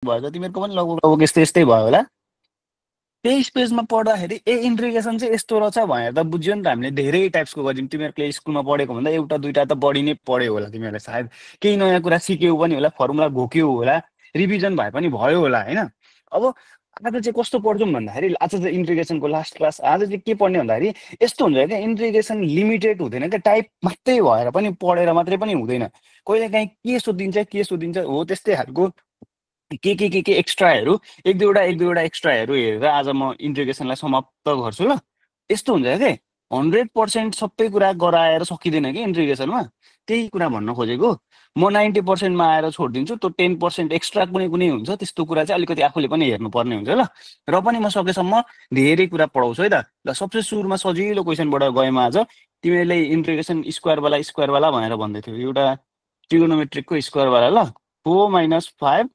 भयो तिमीहरूको पनि लगभग यस्तै यस्तै भयो होला। 23 पेजमा पढ्दाखेरि इन्ट्रिगेसन चाहिँ यस्तो रहेछ भनेर त बुझ्यो नि त। हामीले धेरै टाइप्सको गर्यौँ, तिमीहरूले स्कुलमा पढेको भन्दा एउटा दुइटा त बढी नै पढ्यो होला तिमीहरूले, सायद केही नयाँ कुरा सिक्यौ पनि होला, फर्मुला घोक्यौ होला, रिभिजन भए पनि भयो होला होइन। अब आज चाहिँ कस्तो पढ्छौँ भन्दाखेरि, आज चाहिँ इन्ट्रिगेसनको लास्ट क्लास, आज चाहिँ के पढ्ने भन्दाखेरि यस्तो हुन्छ क्या, इन्ट्रिगेसन लिमिटेड हुँदैन क्या, टाइप मात्रै भएर पनि पढेर मात्रै पनि हुँदैन। कहिलेकाहीँ के सोधिन्छ हो त्यस्तै खालको के एक्स्ट्राहरू एक दुईवटा एक्स्ट्राहरू हेरेर आज म इन्ट्रिगेसनलाई समाप्त गर्छु ल। यस्तो हुन्छ क्या, 100% सबै कुरा गराएर सकिँदैन कि इन्ट्रिगेसनमा, त्यही कुरा भन्न खोजेको। म 90%मा आएर छोडिदिन्छु, त्यो 10% एक्स्ट्रा कुनै कुनै हुन्छ, त्यस्तो कुरा चाहिँ अलिकति आफूले पनि हेर्नुपर्ने हुन्छ ल। र पनि म सकेसम्म धेरै कुरा पढाउँछु है त। ल सबसे सुरुमा सजिलो क्वेसनबाट गएँ म आज। तिमीहरूले इन्ट्रिगेसन स्क्वायरवाला भनेर भन्दै थियो, एउटा ट्रिगोनोमेट्रिकको स्क्वायरवाला ल, 4 - 5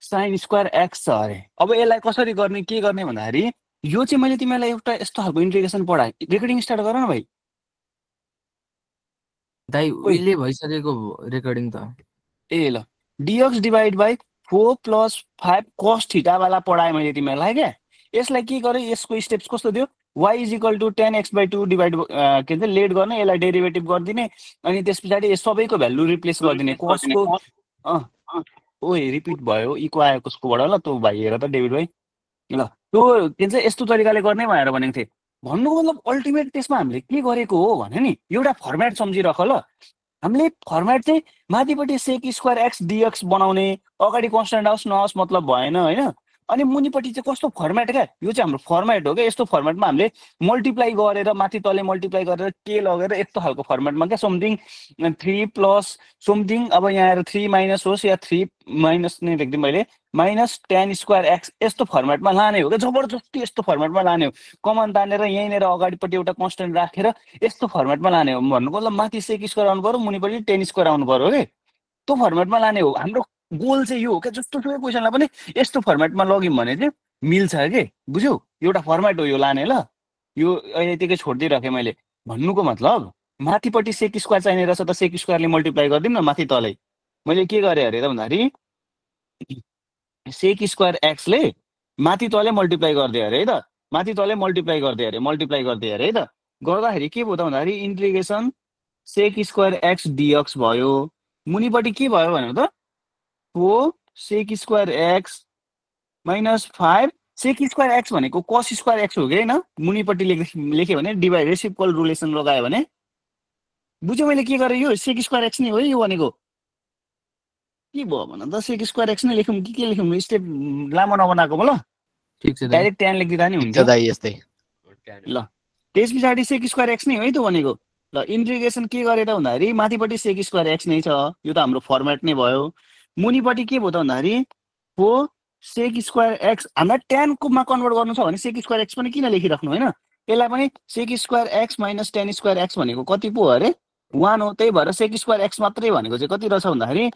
साइन स्क्वायर एक्स छ अरे। अब यसलाई कसरी गर्ने के गर्ने भन्दाखेरि, यो चाहिँ मैले तिमीलाई एउटा यस्तो खालको इन्ट्रिगेसन पढाएँ। रेकर्डिङ स्टार्ट गर न भाइ। दाइ ओइ उहिले भइसकेको रेकर्डिङ त। ए ल, डिएक्स डिभाइड बाई 4 + 5 cos थीटावाला पढाएँ मैले तिमीहरूलाई क्या। यसलाई के गरेँ, यसको स्टेप्स कस्तो थियो, y = 10x/2 डिभाइड के भन्छ लेट गर्ने, यसलाई डेरिभेटिभ गरिदिने, अनि त्यस पछाडि सबैको भ्यालु रिप्लेस गरिदिने। कसको ओए रिपिट भयो, इको आयो कसकोबाट ल, त्यो भाइ हेर त डेभिड भाइ। ल त्यो के भन्छ यस्तो तरिकाले गर्ने भनेर भनेको थिएँ। भन्नुको मतलब अल्टिमेट त्यसमा हामीले के गरेको हो भने नि, एउटा फर्मेट सम्झिरह ल। हामीले फर्मेट चाहिँ माथिपट्टि सेक स्क्वायर एक्स डिएक्स बनाउने, अगाडि कन्सटेन्ट आओस् नहोस् मतलब भएन होइन। अनि मुनिपट्टि चाहिँ कस्तो फर्मेट क्या, यो चाहिँ हाम्रो फर्मेट हो क्या। यस्तो फर्मेटमा हामीले मल्टिप्लाई गरेर माथि तले मल्टिप्लाई गरेर के लगेर यस्तो खालको फर्मेटमा क्या, समथिङ 3 प्लस समथिङ, अब यहाँ आएर 3 माइनस होस् या 3 माइनस नै लेखिदिउँ मैले, -10 स्क्वायर एक्स, यस्तो फर्मेटमा लाने हो क्या। जबरजस्ती यस्तो फर्मेटमा लाने हो, कमान तानेर यहीँनिर अगाडिपट्टि एउटा कन्सटेन्ट राखेर यस्तो फर्मेटमा लाने हो। भन्नुको मतलब माथि सेक स्क्वायर आउनु पऱ्यो, मुनिपट्टि 10 स्क्वायर आउनु पऱ्यो कि त्यो फर्मेटमा लाने हो। हाम्रो गोल चाहिँ यो हो क्या, जस्तोसुकै क्वेसनलाई पनि यस्तो फर्मेटमा लग्यौँ भने चाहिँ मिल्छ कि, बुझ्यौ। एउटा फर्मेट हो यो लाने ल। यो अहिले यतिकै छोडिदिइराखेँ मैले। भन्नुको मतलब माथिपट्टि सेक स्क्वायर चाहिने रहेछ त सेक स्क्वायरले मल्टिप्लाई गरिदिउँ न माथि तलै। मैले के गरेँ अरे त भन्दाखेरि, सेक स्क्वायर एक्सले माथि तले मल्टिप्लाई गरिदियो अरे है त, माथि तले मल्टिप्लाई गरिदियो अरे है त। गर्दाखेरि के भयो त भन्दाखेरि इन्ट्रिगेसन सेक स्क्वायर एक्स डिएक्स भयो। मुनिपट्टि के भयो भनेर त, 4 sec square x -5 sec square x भनेको कस स्क्वायर एक्स हो कि होइन। मुनिपट्टि लेख्यो भने डिभाइड रेसिप्रोकल रिलेसन लगायो भने बुझ्यो मैले के गरेँ। यो सेक स्क्वायर एक्स नै हो यो भनेको। के भयो भन त, सेक स्क्वायर एक्स नै लेखौँ कि के लेखौँ, स्टेप लामो नबनाएको ल, ठिक छ दाइ। डाइरेक्ट ट्यान लेखिदिँदा नि हुन्थ्यो ल। त्यस पछाडि सेक स्क्वायर एक्स नै हो है त भनेको। ल इन्ट्रिगेसन के गरे त भन्दाखेरि माथिपट्टि सेक स्क्वायर एक्स नै छ, यो त हाम्रो फर्मेट नै भयो। मुनिपट्टि के भयो त भन्दाखेरि 4 सेक स्क्वायर एक्स, हामीलाई ट्यानकोमा कन्भर्ट गर्नु छ भने सेक स्क्वायर एक्स पनि किन लेखिराख्नु होइन। यसलाई पनि sec square x -10 square x भनेको कति पो अरे, 1 हो। त्यही भएर सेक स्क्वायर एक्स मात्रै भनेको चाहिँ कति रहेछ भन्दाखेरि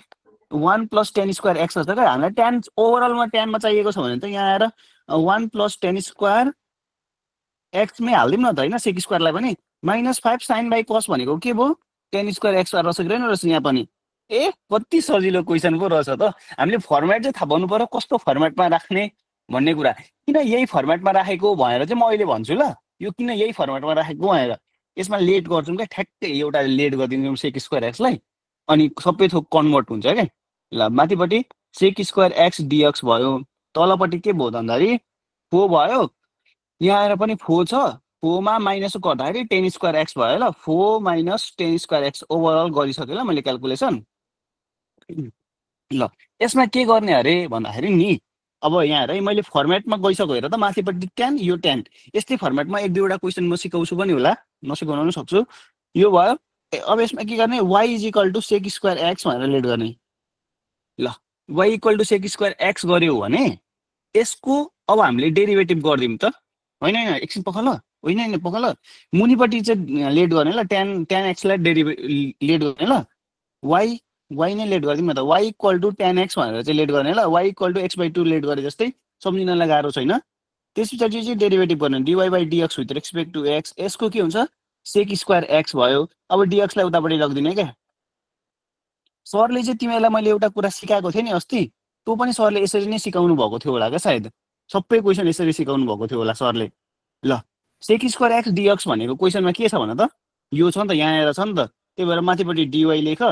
1 + 10 स्क्वायर एक्स रहेछ क्या। हामीलाई ट्यान ओभरअलमा ट्यानमा चाहिएको छ भने त यहाँ आएर 1 + 10 स्क्वायर एक्समै हालिदिउँ न त होइन, सेक स्क्वायरलाई पनि। -5 साइन बाई कस भनेको के भयो, 10 स्क्वायर एक्स रहेछ कि रहेन रहेछ यहाँ पनि। ए कति सजिलो क्वेसन पो रहेछ त। हामीले फर्मेट चाहिँ थाहा पाउनु पर्यो, कस्तो फर्मेटमा राख्ने भन्ने कुरा। किन यही फर्मेटमा राखेको भनेर चाहिँ म अहिले भन्छु ल। यो किन यही फर्मेटमा राखेको भनेर, यसमा लेट गर्छौँ क्या, ठ्याक्कै एउटा लेट गरिदिन्छौँ सेक स्क्वायर एक्सलाई, अनि सबै थोक कन्भर्ट हुन्छ क्या। ल माथिपट्टि सेक स्क्वायर एक्स डिएक्स भयो, तलपट्टि के भयो त भन्दाखेरि 4 भयो, यहाँ आएर पनि 4 छ, 4 मा माइनस गर्दाखेरि 10 स्क्वायर एक्स भयो ल। 4 - 10 स्क्वायर एक्स ओभरअल गरिसकेँ ल मैले क्यालकुलेसन। ल यसमा के गर्ने अरे भन्दाखेरि नि, अब यहाँ हेर मैले फर्मेटमा गइसक्यो हेर त, माथिपट्टि ट्यान यो ट्यान, यस्तै फर्मेटमा एक दुईवटा क्वेसन म सिकाउँछु पनि होला, नसिकाउन पनि सक्छु। यो भयो। अब यसमा के गर्ने, y = सेक स्क्वायर एक्स भनेर लेट गर्ने। ल y = सेक स्क्वायर एक्स गऱ्यो भने यसको अब हामीले डेरिभेटिभ गरिदिउँ त, होइन एकछिन पख ल, होइन पख ल। मुनिपट्टि चाहिँ लेट गर्ने ल, ट्यान एक्सलाई लेट गर्ने ल, y नै लेट गरिदिउँ न त, y = tan x भनेर चाहिँ लेट गर्ने ल। y = x/2 लेट गरे जस्तै, सम्झिनलाई गाह्रो छैन। त्यस पछाडि चाहिँ डेरिभेटिभ गर्ने, dy/dx with respect to x, यसको के हुन्छ सेक स्क्वायर एक्स भयो। अब dx लाई उतापट्टि लगिदिने क्या। सरले चाहिँ तिमीहरूलाई मैले एउटा कुरा सिकाएको थिएँ नि अस्ति, त्यो पनि सरले यसरी नै सिकाउनु भएको थियो होला क्या सायद, सबै क्वेसन यसरी सिकाउनु भएको थियो होला सरले। ल सेक स्क्वायर एक्स डिएक्स भनेको क्वेसनमा के छ भन त, यो छ नि त, यहाँ आएर छ नि त, त्यही भएर माथिपट्टि डिवाई लेख,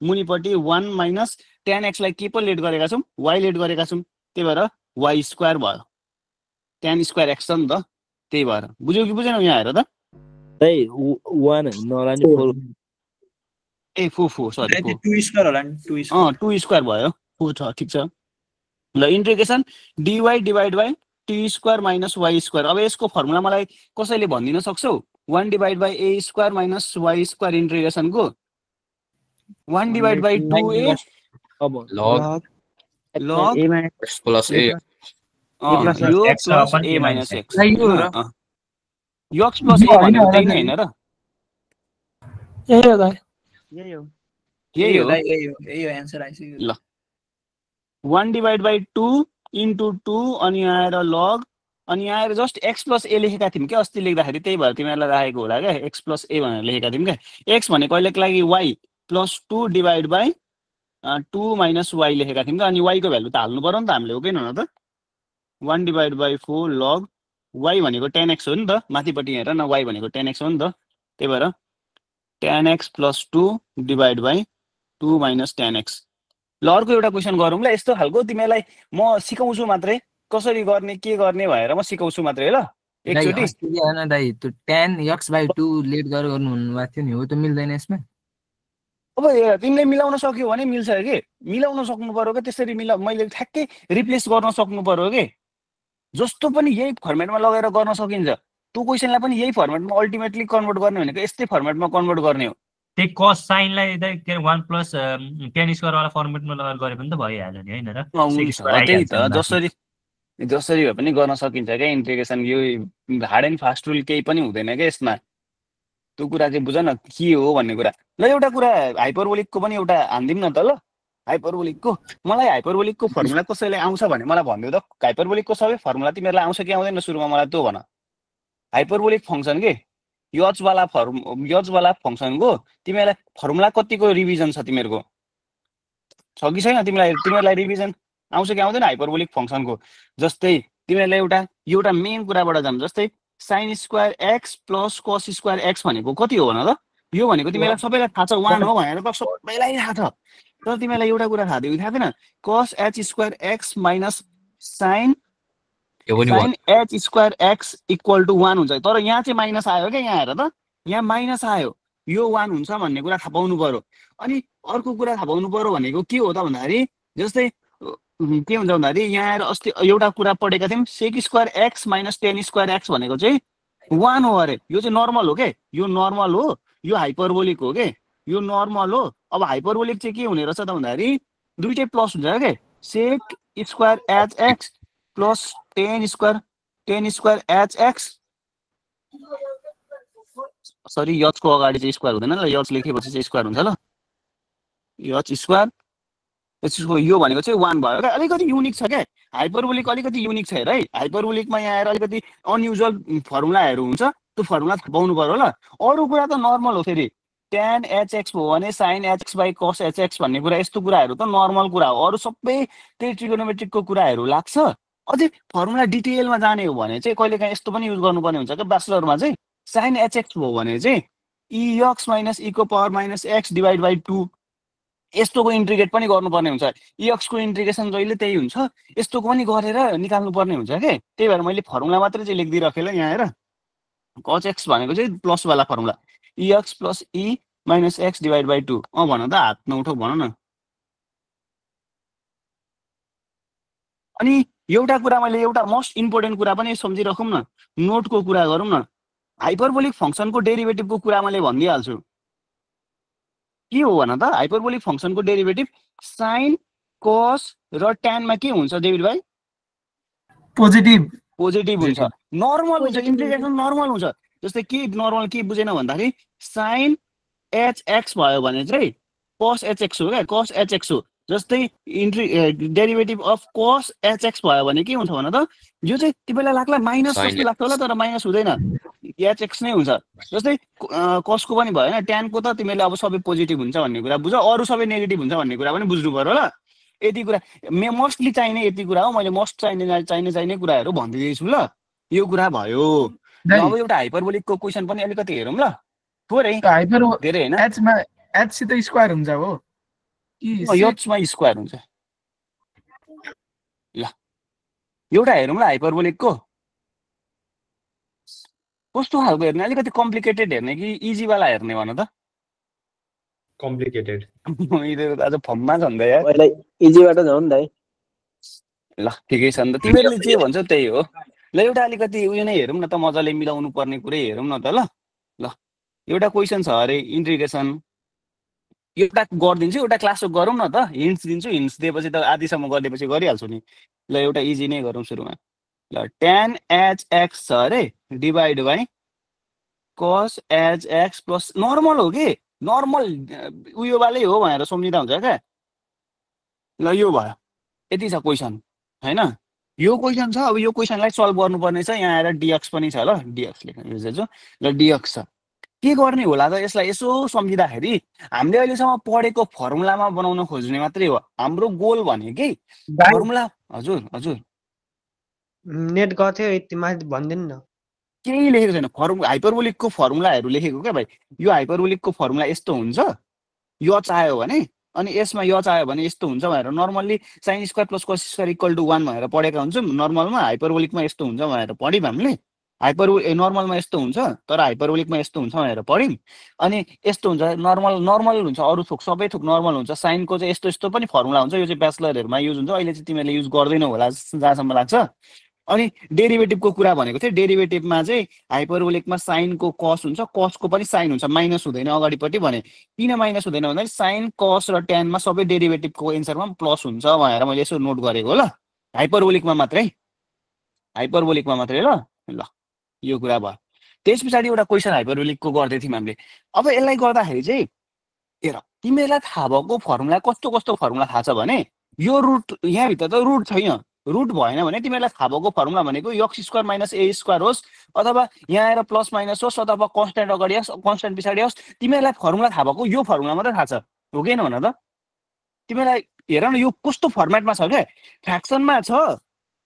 मुनिपट्टि 1 माइनस tan x लाई के पो लेट गरेका छौँ, y लेट गरेका छौँ, त्यही भएर y स्क्वायर भयो, tan स्क्वायर एक्स छ नि त, त्यही भएर। बुझ्यौ कि बुझेनौ यहाँ हेर त? दाइ 1 नला नि 4 ए फो सरी फो 2 स्क्वायर होला नि 2 स्क्वायर 2 स्क्वायर भयो, फो छ, ठिक छ। ल integration dy divide by t square minus y square. अब यसको फर्मुला मलाई कसैले भनिदिन सक्छौ? 1 divide by a square minus y square इन्टिग्रेसनको 1 डिभाइड बाई 2a अब log log a minus x plus a plus यो x plus upon a a minus minus x, x। यो र? x प्लस a भनेको त्यही नै होइन र? यही हो दाइ। यही हो। यही हो। यही हो एन्सर आइसक्यो। ल 1 डिभाइड बाई 2 इन्टु 2 अनि आएर लग, अनि आएर जस्ट एक्स प्लस ए लेखेका थियौँ क्या अस्ति लेख्दाखेरि, त्यही भएर तिमीहरूलाई राखेको होला क्या, एक्स प्लस ए भनेर लेखेका थियौँ क्या। एक्स भनेको अहिलेको लागि y plus 2 divide by 2 minus y लेखेका थियौँ क्या, अनि वाइको भ्यालु त हाल्नु पऱ्यो नि त हामीले, हो कि न त? 1 डिभाइड बाई 4 लग वाइ भनेको 10x हो नि त, माथिपट्टि हेर न, वाइ भनेको 10x हो नि त, त्यही भएर 10x plus 2 divide by 2 minus 10x। ल अर्को एउटा क्वेसन गरौँ ल, यस्तो खालको तिमीलाई म सिकाउँछु मात्रै, कसरी गर्ने के गर्ने भनेर म सिकाउँछु मात्रै ल एकचोटि। होइन दाइ, त्यो tan x/2 लेट गरेर गर्नु भन्नुभएको थियो नि, हो त मिल्दैन यसमा? अब तिमीले मिलाउन सक्यो भने मिल्छ कि, मिलाउन सक्नु पर्यो क्या, त्यसरी मैले ठ्याक्कै रिप्लेस गर्न सक्नु पर्यो कि, जस्तो पनि यही फर्मेटमा लगेर गर्न सकिन्छ। त्यो क्वेसनलाई पनि यही फर्मेटमा अल्टिमेटली कन्भर्ट गर्ने भनेको यस्तै फर्मेटमा कन्भर्ट गर्ने हो। त्यही कस साइनलाई के 1 प्लस tan स्क्वायर वाला फर्मेटमा लगाएर गरे पनि त भइहाल्यो नि हैन र? हुन्छ त्यही त, जसरी भए पनि गर्न सकिन्छ क्या इन्टिग्रेसन। यो हार्ड एन्ड फास्ट रुल केही पनि हुँदैन क्या यसमा, त्यो कुरा चाहिँ बुझ न के हो भन्ने कुरा। ल एउटा कुरा हाइपरबोलिकको पनि एउटा हान्दिउँ न त ल, हाइपरबोलिकको मलाई हाइपरबोलिकको फर्मुला कसैले आउँछ भने मलाई भनिदिउ त, हाइपरबोलिकको सबै फर्मुला तिमीहरूलाई आउँछ कि आउँदैन सुरुमा मलाई त्यो भन। हाइपरबोलिक फङ्सन के यचवाला फङ्सनको तिमीहरूलाई फर्मुला कतिको रिभिजन छ तिमीहरूको, छ कि छैन? तिमीहरूलाई रिभिजन आउँछ कि आउँदैन हाइपरबोलिक फङ्सनको? जस्तै तिमीहरूलाई एउटा मेन कुराबाट जानु, जस्तै sine square x plus cos square x भनेको कति हो भन त? यो भनेको तिमीलाई सबैलाई थाहा छ 1 हो भनेर त सबैलाई थाहा छ, तर तिमीलाई एउटा कुरा थाहा थियो कि थाहा थिएन? Cos h square x minus sine h square x equal to 1 हुन्छ, तर यहाँ चाहिँ माइनस आयो क्या, यहाँ हेर त, यहाँ माइनस आयो, यो 1 हुन्छ भन्ने कुरा थाहा पाउनु पर्यो। अनि अर्को कुरा थाहा पाउनु पर्यो भनेको के हो त भन्दाखेरि, जस्तै के हुन्छ भन्दाखेरि यहाँ आएर अस्ति एउटा कुरा पढेका थियौँ, sec square x minus ten square x भनेको चाहिँ 1 हो अरे, यो चाहिँ नर्मल हो के, यो नर्मल हो, यो हाइपरबोलिक हो के, यो नर्मल हो। अब हाइपरबोलिक चाहिँ के हुने रहेछ त भन्दाखेरि दुइटै प्लस हुन्छ क्या, sec square h x plus ten square h x, sorry यचको अगाडि चाहिँ स्क्वायर हुँदैन ल, यच लेखेपछि चाहिँ स्क्वायर हुन्छ ल, यच स्क्वायर यसको यो भनेको चाहिँ 1 भयो क्या। अलिकति युनिक छ क्या हाइपरबोलिक, अलिकति युनिक छ हेर है। हाइपरबोलिकमा यहाँ आएर अलिकति अनयुजुअल फर्मुलाहरू हुन्छ, त्यो फर्मुला थाहा पाउनु पर्यो ल। अरू कुरा त नर्मल हो, फेरि tan hx हो भने sin hx by cos hx भन्ने कुरा, यस्तो कुराहरू त नर्मल कुरा हो। अरू सबै त्यही ट्रिगोनोमेट्रिकको कुराहरू लाग्छ। अझै फर्मुला डिटेलमा जाने हो भने चाहिँ कहिलेकाहीँ यस्तो पनि युज गर्नुपर्ने हुन्छ क्या ब्याचलरमा चाहिँ, sin hx हो भने चाहिँ ex माइनस e को power minus x divide by 2 यस्तोको इन्ट्रिग्रेट पनि गर्नुपर्ने हुन्छ। ex को इन्ट्रिग्रेसन जहिले त्यही हुन्छ, यस्तोको पनि गरेर निकाल्नु पर्ने हुन्छ के, त्यही भएर मैले फर्मुला मात्रै चाहिँ लेखिदिइराखेँ ल यहाँ हेर। cos x भनेको चाहिँ प्लसवाला formula, ex plus e minus x divide by 2। भन त, हात नउठाउ भन न। अनि एउटा कुरा मैले एउटा मोस्ट इम्पोर्टेन्ट कुरा पनि सम्झिराखौँ न, नोटको कुरा गरौँ न। हाइपरबोलिक फङ्सनको डेरिभेटिभको कुरा मैले भनिदिइहाल्छु, के हो भन त? हाइपरबोलिक फङ्सनको डेरिभेटिभ साइन कस र ट्यानमा के हुन्छ डेभिड भाइ? पोजिटिभ हुन्छ, नर्मल हुन्छ, इन्टिग्रेसन नर्मल हुन्छ। जस्तै के नर्मल के बुझेन भन्दाखेरि साइन एच एक्स भयो भने चाहिँ कस एच एक्स हो क्या, कस एच एक्स हो। जस्तै derivative of cos h x भयो भने के हुन्छ भन त? यो चाहिँ तिमीलाई लाग्ला माइनस जस्तो लाग्छ होला, तर माइनस हुँदैन, एच एक्स नै हुन्छ। जस्तै कसको पनि भयो होइन, ट्यानको त तिमीले अब सबै पोजिटिभ हुन्छ भन्ने कुरा बुझ, अरू सबै नेगेटिभ हुन्छ भन्ने कुरा पनि बुझ्नु पर्यो ल। यति कुरा मोस्टली चाहिने यति कुरा हो। मैले मोस्ट चाहिने कुराहरू भनिदिँदैछु ल। यो कुरा भयो। ल अब एउटा हाइपरबोलिकको क्वेसन पनि अलिकति हेरौँ ल। थोरै हाइपर धेरै होइन। एचमा एच सित स्क्वायर हुन्छ हो कि एचमा स्क्वायर हुन्छ। ल एउटा हेरौँ ल हाइपरबोलिकको कस्तो खालको हेर्ने, अलिकति कम्प्लिकेटेड हेर्ने कि इजीवाला हेर्ने भन त? कम्प्लिकेटेड। यिनीहरू आज फर्ममा छ नि त यार। पहिला इजीबाट जाउँ नि दाइ। ल ठिकै छ नि त, तिमीहरूले जे भन्छौ त्यही हो। ल एउटा अलिकति उयो नै हेरौँ न त, मजाले मिलाउनु पर्ने कुरै हेरौँ न त ल। ल एउटा क्वेसन छ अरे इन्टिग्रेसन, एउटा गरिदिन्छु, एउटा क्लास गरौँ न त। हिन्ट्स दिन्छु, हिन्ट्स दिएपछि त आधीसम्म गरिदिएपछि गरिहाल्छु नि। ल एउटा इजी नै गरौँ सुरुमा। ल tan hx छ अरे divide by cos hx plus normal हो कि नर्मल उयोवालै हो भनेर सम्झिँदा हुन्छ क्या। ल यो भयो, यति छ क्वेसन होइन। यो क्वेसन छ। अब यो क्वेसनलाई सल्भ गर्नुपर्ने छ। यहाँ आएर डिएक्स पनि छ ल, डिएक्स लेख्न बिर्सेछु। ल डिएक्स छ, के गर्ने होला त यसलाई यसो सम्झिँदाखेरि हामीले अहिलेसम्म पढेको फर्मुलामा बनाउन खोज्ने मात्रै हो हाम्रो गोल भनेकै फर्मुला। हजुर हजुर नेट गर्थ्यो यति माथि भनिदिनु न। केही लेखेको छैन। हाइपरबोलिकको फर्मुलाहरू लेखेको क्या भाइ। यो हाइपरबोलिकको फर्मुला यस्तो हुन्छ, यो चाह्यो भने, अनि यसमा यो चाह्यो भने यस्तो हुन्छ भनेर normally sine square plus cos square equal to 1 भनेर पढेका हुन्छौँ। नर्मलमा हाइपरबोलिकमा यस्तो हुन्छ भनेर पढ्यौँ हामीले। नर्मलमा यस्तो हुन्छ तर हाइपरबोलिकमा यस्तो हुन्छ भनेर पढ्यौँ। अनि यस्तो हुन्छ, नर्मल हुन्छ, अरू थोक सबै थोक नर्मल हुन्छ। साइनको चाहिँ यस्तो यस्तो पनि फर्मुला हुन्छ। यो चाहिँ ब्याचलरहरूमा युज हुन्छ, अहिले चाहिँ तिमीहरूले युज गर्दैनौ होला जहाँसम्म लाग्छ। अनि डेरिभेटिभको कुरा भनेको थिएँ। डेरिभेटिभमा चाहिँ हाइपरबोलिकमा साइनको कस हुन्छ, कसको पनि साइन हुन्छ, माइनस हुँदैन अगाडिपट्टि भने। किन माइनस हुँदैन भन्दाखेरि साइन कस र ट्यानमा सबै डेरिभेटिभको एन्सरमा प्लस हुन्छ भनेर मैले यसो नोट गरेको ल। हाइपरबोलिकमा मात्रै, हाइपरबोलिकमा मात्रै ल। ल यो कुरा भयो। त्यस पछाडि एउटा क्वेसन हाइपरबोलिकको गर्दै थियौँ हामीले। अब यसलाई गर्दाखेरि चाहिँ हेर, तिमीहरूलाई थाहा भएको फर्मुला कस्तो कस्तो फर्मुला थाहा छ भने यो रुट, यहाँभित्र त रुट छैन। रुट भएन भने तिमीहरूलाई थाहा भएको फर्मुला भनेको एक्स स्क्वायर माइनस ए स्क्वायर होस्, अथवा यहाँ आएर प्लस माइनस होस्, अथवा कन्स्ट्यान्ट अगाडि होस् कन्स्ट्यान्ट पछाडि होस्, तिमीहरूलाई फर्मुला थाहा भएको यो फर्मुला मात्रै थाहा छ हो कि भन त? तिमीलाई हेर न यो कस्तो फर्मेटमा छ क्या। फ्र्याक्सनमा छ,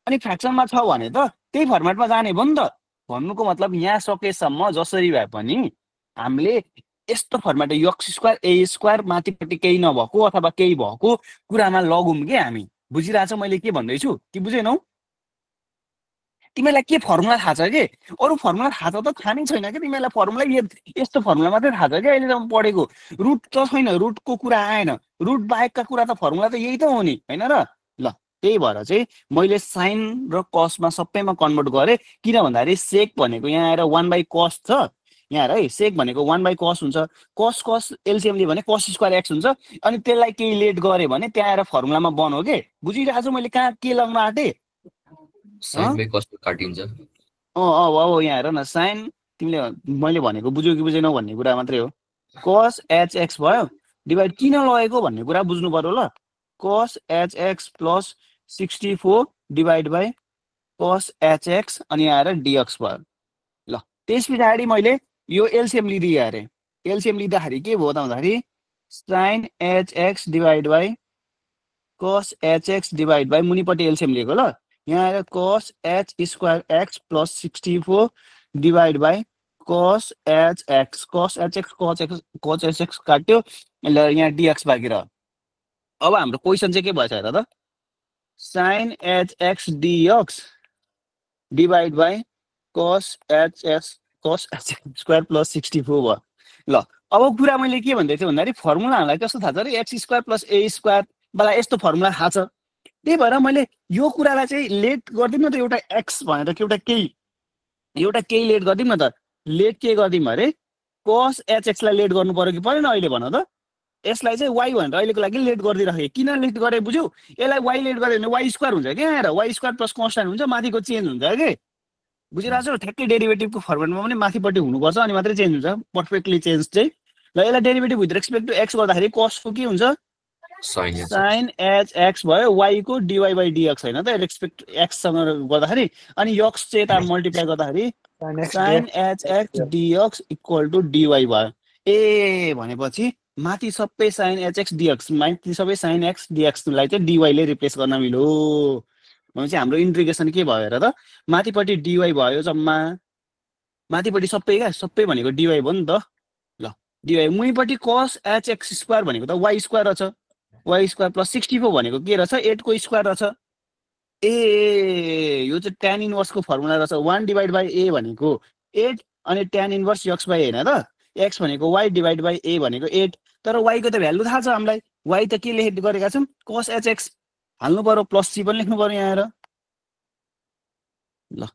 अनि फ्र्याक्सनमा छ भने त त्यही फर्मेटमा जाने भयो नि त। भन्नुको मतलब यहाँ सकेसम्म जसरी भए पनि हामीले यस्तो फर्मेट एक्स स्क्वायर ए स्क्वायर माथिपट्टि केही नभएको अथवा केही भएको कुरामा लगौँ कि हामी। बुझिरहेछ मैले के भन्दैछु कि बुझेनौ? तिमीलाई के फर्मुला थाहा छ कि? अरू फर्मुला थाहा छ त? थाहा नै छैन कि तिमीलाई फर्मुला यस्तो फर्मुला मात्रै थाहा छ कि अहिलेसम्म पढेको। रुट त छैन, रुटको कुरा आएन। रुट बाहेकका कुरा त फर्मुला त यही त हो नि होइन र? ल त्यही भएर चाहिँ मैले साइन र कसमा सबैमा कन्भर्ट गरेँ। किन भन्दाखेरि सेक भनेको यहाँ आएर 1/cos छ, यहाँ है सेक भनेको 1/cos हुन्छ। कस कस एलसिएमले भने कस स्क्वायर एक्स हुन्छ। अनि त्यसलाई केही लेट गरेँ भने त्यहाँ आएर फर्मुलामा बन्यो के। बुझिरहेको छु मैले कहाँ के लाग्न आँटेँ? साइन बाइ कस काटिन्छ। अब यहाँ हेर न, साइन तिमीले मैले भनेको बुझ्यौ कि बुझेनौ भन्ने कुरा मात्रै हो। कस एच एक्स भयो डिभाइड किन लगेको भन्ने कुरा बुझ्नु पर्यो ल। कस h x plus 64 divide by cos h x अनि यहाँ आएर डिएक्स भयो। ल त्यस पछाडि मैले यो एलसिएम लिदिएँ अरे। एलसिएम लिँदाखेरि के भयो त भन्दाखेरि sine h x divide by cos h x divide by मुनिपट्टि एलसिएम लिएको ल। यहाँ आएर cos h square x plus 64 divide by cos h x. Cos h x cos h x काट्यो, ल यहाँ डिएक्स बाँकी रह्यो। अब हाम्रो क्वेसन चाहिँ के भएछ हेर त, sine h x dx divide by cos h x square plus 64 भयो। ल अब कुरा मैले के भन्दै थिएँ भन्दाखेरि फर्मुलाहरूलाई कस्तो थाहा छ अरे x square plus a square वाला यस्तो फर्मुला थाहा छ। त्यही भएर मैले यो कुरालाई चाहिँ लेट गरिदिउँ न त, एउटा एक्स भनेर एउटा केही लेट गरिदिउँ न त। लेट के गरिदिउँ अरे कस एच एक्सलाई लेट गर्नु पर्यो कि परेन अहिले भन त? यसलाई चाहिँ वाइ भनेर अहिलेको लागि लेट गरिदिइराखेँ। किन लेट गरेँ बुझ्यौ? यसलाई वाइ लेट गऱ्यो भने वाइ स्क्वायर हुन्छ क्या आएर, वाइ स्क्वायर प्लस कन्स्ट्यान्ट हुन्छ, माथिको चेन्ज हुन्छ कि। बुझिरहेको छु? ठ्याक्कै डेरिभेटिभको फर्मेटमा पनि माथिपट्टि हुनुपर्छ अनि मात्रै चेन्ज हुन्छ, पर्फेक्टली चेन्ज चाहिँ। ल यसलाई derivative with respect to x गर्दाखेरि कसको के हुन्छ? साइन एच एक्स भयो, वाइको डिवाई बाई डिएक्स होइन त रेस्पेक्ट एक्ससँग गर्दाखेरि। अनि यक्स चाहिँ यता मल्टिप्लाई गर्दाखेरि sine h x dx equal to dy भयो। ए भनेपछि माथि सबै sin hx dx माथि सबै sin x dx लाई चाहिँ dy ले रिप्लेस गर्न मिल्यो भनेपछि हाम्रो इन्टिग्रेसन के भयो र त माथिपट्टि dy भयो जम्मा माथिपट्टि सबै क्या सबै भनेको dy भयो नि त ल dy मुनिपट्टि cos hx स्क्वायर भनेको त y स्क्वायर रहेछ y स्क्वायर प्लस 64 भनेको के रहेछ 8 को स्क्वायर रहेछ ए यो चाहिँ tan इन्भर्स को फर्मुला रहेछ 1 डिवाइड बाइ a भनेको 8 अनि tan इन्भर्स x बाइ हैन त x भनेको y डिवाइड बाइ a भनेको 8 तर y को त भ्यालु थाहा छ हामीलाई y त के लेख गरेका छौं cos hx हाल्नु पर्यो प्लस c पनि लेख्नु पर्यो यहाँ र ल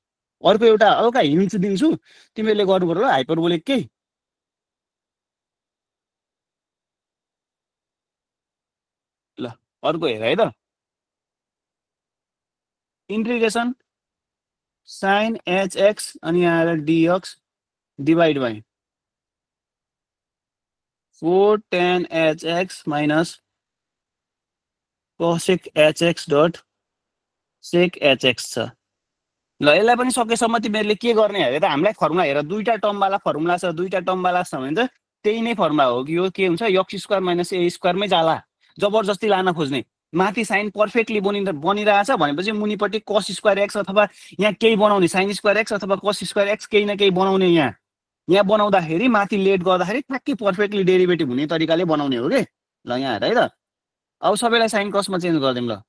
अर्को एउटा हल्का हिन्ट दिन्छु तिमीले गर्नु पर्यो ल हाइपरबोलिक के ल अर्को हेर है त इंटीग्रेशन sin hx अनि यहाँ dx divide by 4 tan hx minus cosec hx dot sec hx छ ल यसलाई पनि सकेसम्म तिमीहरुले के गर्ने हेरे त हामीलाई फर्मुला हेर दुईटा टर्म वाला फर्मुला छ दुईटा टर्म वाला छ भने चाहिँ त्यही नै फर्मुला हो कि यो के हुन्छ x square minus a square मै जाला जबरजस्ती लान खोज्ने माथि साइन पर्फेक्टली बनिरहेछ भनेपछि मुनिपट्टि cos स्क्वायर x अथवा यहाँ केही बनाउने sin स्क्वायर x अथवा cos स्क्वायर x केही न केही बनाउने यहाँ बनाउँदाखेरि माथि लेट गर्दाखेरि ठ्याक्कै पर्फेक्टली डेरिभेटिभ हुने तरिकाले बनाउने हो के ल यहाँ हेर है त अब सबैलाई sin cos मा चेन्ज गर्दिम ल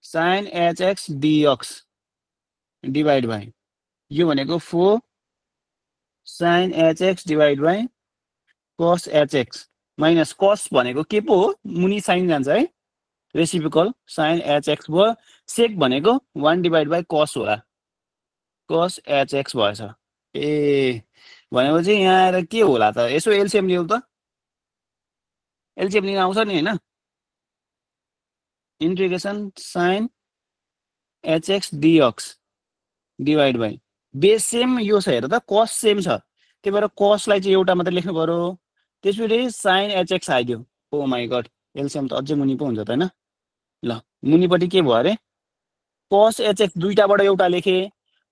sin hx dx divide by यो भनेको 4 sin hx divide by cos hx minus cos भनेको के पो हो मुनि साइन जान्छ है रेसिप्रोकल sin hx भयो sec भनेको 1 डिवाइड बाई cos होला cos hx भएछ ए भनेपछि यहाँ आएर के होला त यसो एलसीएम लिऊ त एलसीएम लिन आउँछ नि हैन integration sin hx dx divide by base same यो छ हेर त cos सेम छ त्यही भएर cos लाई चाहिँ एउटा मात्र लेख्नु पर्यो त्यसपछि sin hx आइदियो ओ माय गॉड एलसीएम त अझै मुनि पो हुन्छ त हैन ल मुनिपट्टि के भयो अरे cos hx दुईटाबाट एउटा लेखे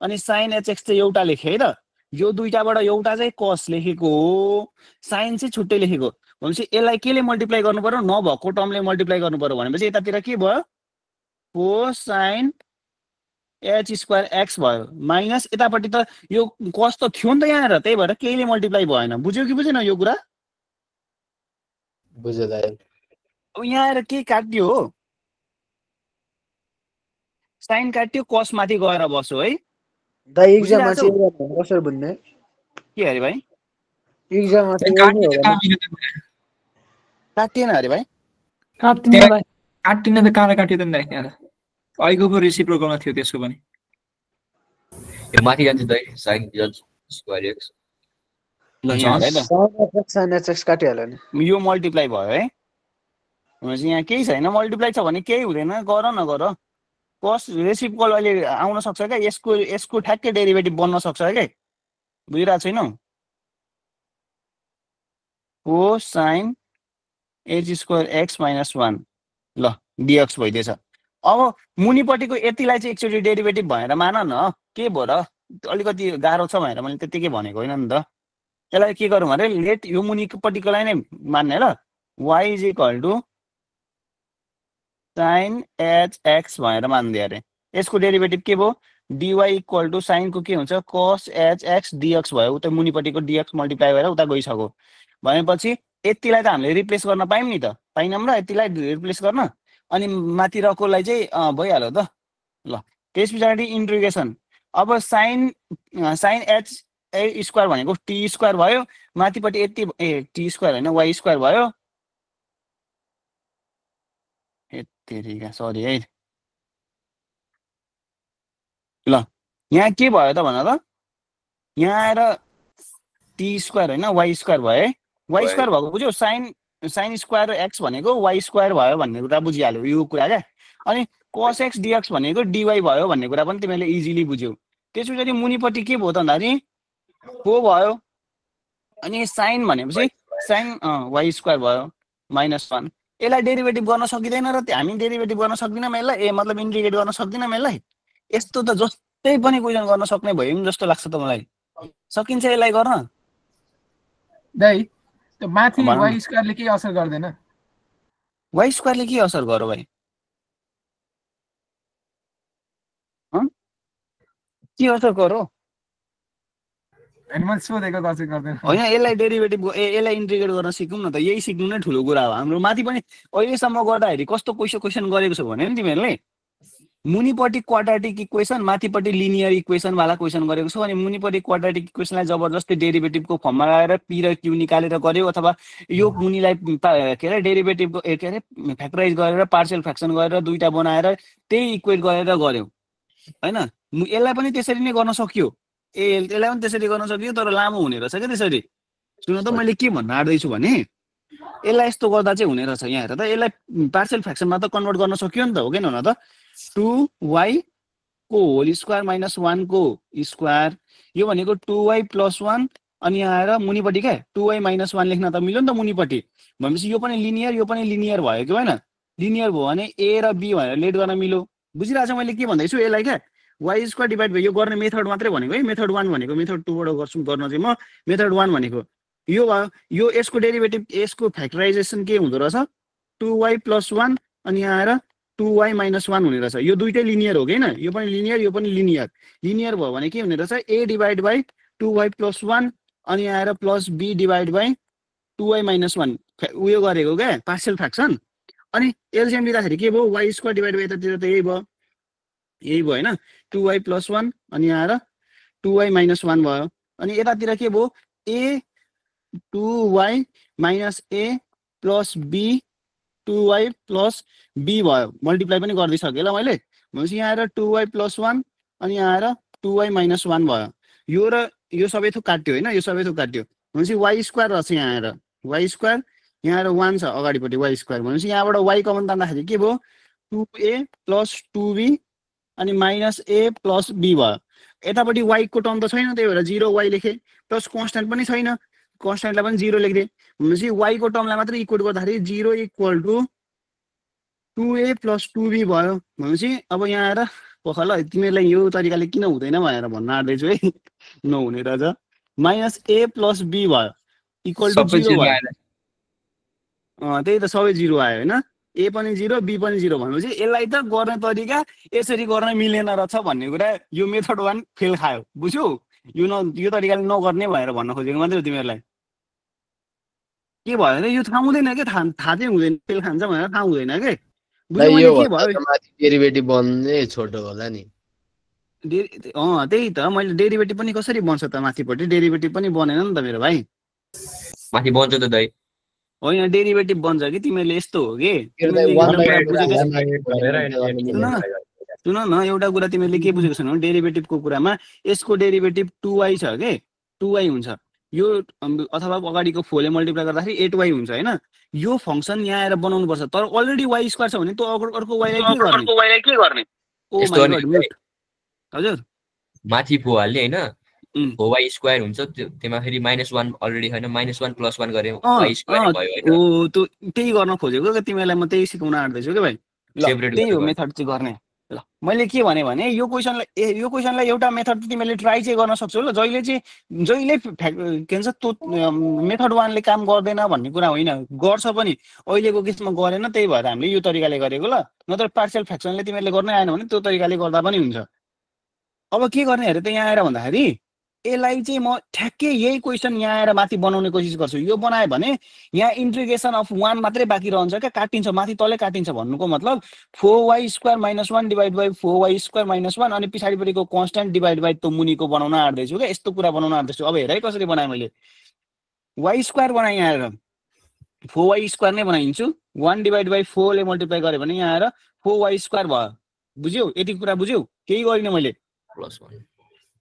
अनि sin hx चाहिँ एउटा लेखे है त यो दुईटाबाट एउटा चाहिँ cos लेखेको हो sin चाहिँ छुट्टै लेखेको भनेपछि यसलाई केले मल्टिप्लाई गर्नु पर्यो नभएको टर्मले मल्टिप्लाई गर्नु पर्यो भनेपछि यतातिर के भयो 4 sin h स्क्वायर x भयो माइनस यतापट्टि त यो cos त थियो नि त यहाँ र त्यही भएर केहीले मल्टिप्लाई भएन बुझ्यौ कि बुझेन यो कुरा बुझ्यो दाइ अब यहाँ आएर के काट्यो हो साइन काट्यो cos माथि गएर बस्यो है दाइ एक्जाममा चाहिँ कसरी बुझ्ने के अरे भाइ एक्जाममा चाहिँ काटिएन अरे भाइ काट्दिनु भाइ काट्टिन त कहाँ काट्यो त नि त्यहाँ त अहिलेको पो रेसिप्रोकलमा थियो त्यसको पनि यो माथि जान्छ दाइ sin स्क्वायर x ल यहाँ है त sin hx काटिहाल्यो नि यो मल्टिप्लाई भयो है भनेपछि यहाँ केही छैन मल्टिप्लाई छ भने केही हुँदैन गर न गर cos रेसिप्रोकल अहिले आउन सक्छ क्या यसको ठ्याक्कै डेरिभेटिभ बन्न सक्छ क्या बुझिरहेको छैनौ o sin h square x minus 1 ल dx भइदिएछ अब मुनिपट्टिको यतिलाई चाहिँ एकचोटि डेरिभेटिभ भनेर मान न के भयो र अलिकति गाह्रो छ भनेर मैले त्यतिकै भनेको होइन नि त यसलाई के गरौँ अरे लेट यो मुनिपट्टिकोलाई नै मान्ने ल y is equal to sin hx भनेर मान्दियो अरे यसको डेरिभेटिभ के भयो dy इक्वल टु साइन को के हुन्छ cos hx dx भयो उता मुनिपट्टिको dx मल्टिप्लाई भएर उता गइसक्यो भनेपछि यतिलाई त हामीले रिप्लेस गर्न पायौं नि त पाइनौं र यतिलाई रिप्लेस गर्न अनि माथि रकोलाई चाहिँ भइहाल्यो त ल त्यसपछि इन्टिग्रेसन अब sin h स्क्वायर भनेको t स्क्वायर भयो माथिपट्टि यति t स्क्वायर हैन y स्क्वायर भयो यतिका सरी है ल यहाँ के भयो त भन त यहाँ आएर t स्क्वायर हैन y स्क्वायर भयो है y स्क्वायर भएको बुझ्यौ sin स्क्वायर x भनेको y स्क्वायर भयो भन्ने कुरा बुझिहाल्यो यो कुरा क्या अनि cos x dx भनेको dy भयो भन्ने कुरा पनि तिमीले इजिली बुझ्यौ त्यसपछि मुनिपट्टि के भयो त भन्दाखेरि 4 भयो अनि sin भनेपछि sin y स्क्वायर भयो माइनस 1 यसलाई डेरिभेटिभ गर्न सकिदैन र हामी डेरिभेटिभ गर्न सक्दिनौँ यसलाई ए मतलब इन्टिग्रेट गर्न सक्दिनौँ यसलाई यस्तो त जस्तै पनि क्वेशन गर्न सक्ने भयो नि जस्तो लाग्छ त मलाई सकिन्छ यसलाई गर्न दाइ त्यो माथि भनौँ न। y स्क्वायरले केही असर गर्दैन वाइ स्क्वायरले के असर गर्यो भाइ? के असर गर्यो? हैन मैले सोधेको कसै गर्दैन होइन, यसलाई डेरिभेटिभ यसलाई इन्टिग्रेट गर्न सिकौँ न त। यही सिक्नु नै ठुलो कुरा हो। हाम्रो माथि पनि अहिलेसम्म गर्दाखेरि कस्तो क्वेसन गरेको छ भने नि तिमीहरूले मुनिपट्टि क्वाड्रेटिक इक्वेसन, माथिपट्टि लिनियर इक्वेसन वाला क्वेसन गरेको छौ। अनि मुनिपट्टि क्वाड्रेटिक इक्वेसनलाई जबरजस्ती डेरिभेटिभको फर्ममा लगाएर पी र क्यू निकालेर गर्यो, अथवा यो मुनिलाई के अरे डेरिभेटिभको के अरे फ्याक्टराइज गरेर पार्शियल फ्र्याक्सन गरेर दुईटा बनाएर त्यही इक्वेट गरेर गर्यो होइन। यसलाई पनि त्यसरी नै गर्न सकियो। यसलाई पनि त्यसरी गर्न सकियो, तर लामो हुने रहेछ क्या त्यसरी। सुन त मैले के भन्न आँट्दैछु भने यसलाई यस्तो गर्दा चाहिँ हुने रहेछ। यहाँ हेर त, यसलाई पार्शियल फ्र्याक्सनमा त कन्भर्ट गर्न सक्यो नि त, हो कि न त? 2y को होल स्क्वायर माइनस 1 को स्क्वायर, यो भनेको 2y प्लस 1, अनि यहाँ आएर मुनिपट्टि क्या 2y माइनस 1 लेख्न त मिल्यो नि त मुनिपट्टि। भनेपछि यो पनि लिनियर यो पनि लिनियर भयो कि भएन? लिनियर भयो भने a र b भनेर लेट गर्न मिल्यो। बुझिरहेको छ मैले के भन्दैछु? यसलाई क्या y स्क्वायर डिभाइड बाइ यो गर्ने मेथड मात्रै भनेको है। मेथड 1 भनेको मेथड 2 बाट गर्न चाहिँ म मेथड 1 भनेको यो भयो। यो यसको डेरिभेटिभ यसको फ्याक्टराइजेसन के हुँदो रहेछ? 2y प्लस 1 अनि यहाँ आएर 2y माइनस 1 हुने रहेछ। यो दुइटै लिनियर हो कि होइन? यो पनि लिनियर यो पनि लिनियर। लिनियर भयो भने के हुने रहेछ? a divide by 2y plus 1 अनि यहाँ आएर plus b divide by 2y minus 1 उयो गरेको क्या पार्शियल फ्र्याक्सन। अनि एलसिएम लिँदाखेरि के भयो? y स्क्वायर डिभाइड बाई यतातिर त यही भयो होइन? 2y प्लस 1 अनि यहाँ आएर 2y माइनस 1 भयो। अनि यतातिर के भयो? a 2y minus a plus b 2y plus b भयो। मल्टिप्लाई पनि गरिदिइसकेँ ल मैले। भनेपछि यहाँ आएर 2y प्लस 1 अनि यहाँ आएर 2y माइनस 1 भयो। यो र यो सबै थोक काट्यो होइन? यो सबै थोक काट्यो भनेपछि y स्क्वायर रहेछ। यहाँ आएर y स्क्वायर, यहाँ आएर 1 छ अगाडिपट्टि y स्क्वायर। भनेपछि यहाँबाट y कमन तान्दाखेरि के भयो? 2a प्लस 2b अनि माइनस a प्लस b भयो। यतापट्टि y को टर्म त छैन, त्यही भएर 0y लेखेँ। प्लस कन्स्ट्यान्ट पनि छैन, कन्स्ट्यान्टलाई पनि 0 लेखिदिएँ। भनेपछि y को टर्मलाई मात्रै इक्वल गर्दाखेरि 0 equal to 2a plus 2b भयो। भनेपछि अब यहाँ आएर पख ल तिमीहरूलाई यो तरिकाले किन हुँदैन भनेर भन्न आँट्दैछु है। नहुने रहेछ। माइनस a प्लस b भयो इक्वल टु 0 भयो। त्यही त सबै 0 आयो होइन? a पनि 0 b पनि 0 भनेपछि यसलाई त गर्ने तरिका यसरी गर्न मिलेन रहेछ भन्ने कुरा यो मेथड 1 फेल खायो। बुझ्यौ? यो तरिकाले नगर्ने भनेर भन्न खोजेको मात्रै हो तिमीहरूलाई। के भयो भने यो थाहा हुँदैन के, थाहा चाहिँ हुँदैन, फेल खान्छ भनेर थाहा हुँदैन के। बुझ्यौ मैले के भयो? डेरिभेटिभ बन्ने छोटो होला नि। त्यही त मैले डेरिभेटिभ पनि कसरी बन्छ त? माथिपट्टि डेरिभेटिभ पनि बनेन नि त मेरो भाइ। माथि बन्छ त दाइ। होइन डेरिभेटिभ बन्छ कि तिमीहरूले यस्तो हो कि सुन न एउटा कुरा तिमीहरूले के बुझेको छैनौ? डेरिभेटिभको कुरामा यसको डेरिभेटिभ 2y छ के 2y हुन्छ यो अथवा अगाडिको 4 ले मल्टिप्लाई गर्दाखेरि 8y हुन्छ हैन। यो फंक्सन यहाँ आएर बनाउनु पर्छ तर अलरेडी y स्क्वायर छ भने त अर्को y लाई के गर्ने? Oh my god mute. हजुर माथि 4 हाल्ने हैन 4y स्क्वायर हुन्छ त्यसमा फेरि -1 अलरेडी हैन -1 + 1 गरे y स्क्वायर भयो हैन। ओ त्यो त्यही गर्न खोजेको के तिमीलाई म त्यही सिकाउन आँट्दैछु के भाइ। त्यही हो मेथड चाहिँ गर्ने। ल मैले के भने यो क्वेशनलाई एउटा मेथड तिमीले ट्राई चाहिँ गर्न सक्छौ ल। जहिले के भन्छ त्यो मेथड 1 ले काम गर्दैन भन्ने कुरा होइन, गर्छ पनि। अहिलेको केसमा गरेन त्यही भएर हामीले यो तरिकाले गरेको ल। नत्र पार्शियल फ्र्याक्सनले तिमीले गर्नै आएन भने त्यो तरिकाले गर्दा पनि हुन्छ। अब के गर्ने हेरे त यहाँ आएर भन्दाखेरि यसलाई चाहिँ म ठ्याक्कै यही क्वेशन यहाँ आएर माथि बनाउने कोसिस गर्छु। यो बनाए भने यहाँ इन्टिग्रेसन अफ 1 मात्रै बाँकी रहन्छ क्या, काटिन्छ माथि तलै काटिन्छ भन्नुको मतलब 4y square -1 divide by 4y square -1 अनि पछाडिपट्टिको कन्स्ट्यान्ट डिवाइड बाइ त्यो मुनिको बनाउन आँट्दैछु क्या। यस्तो कुरा बनाउन आँट्दैछु। अब हेर है कसरी बनाएँ मैले। y स्क्वायर बनाएँ यहाँ आएर 4y स्क्वायर नै बनाइदिन्छु। 1 डिवाइड बाइ 4 ले मल्टिप्लाई गरे भने यहाँ आएर 4y स्क्वायर भयो। बुझ्यौ? यति कुरा बुझ्यौ? केही गरिन मैले। +1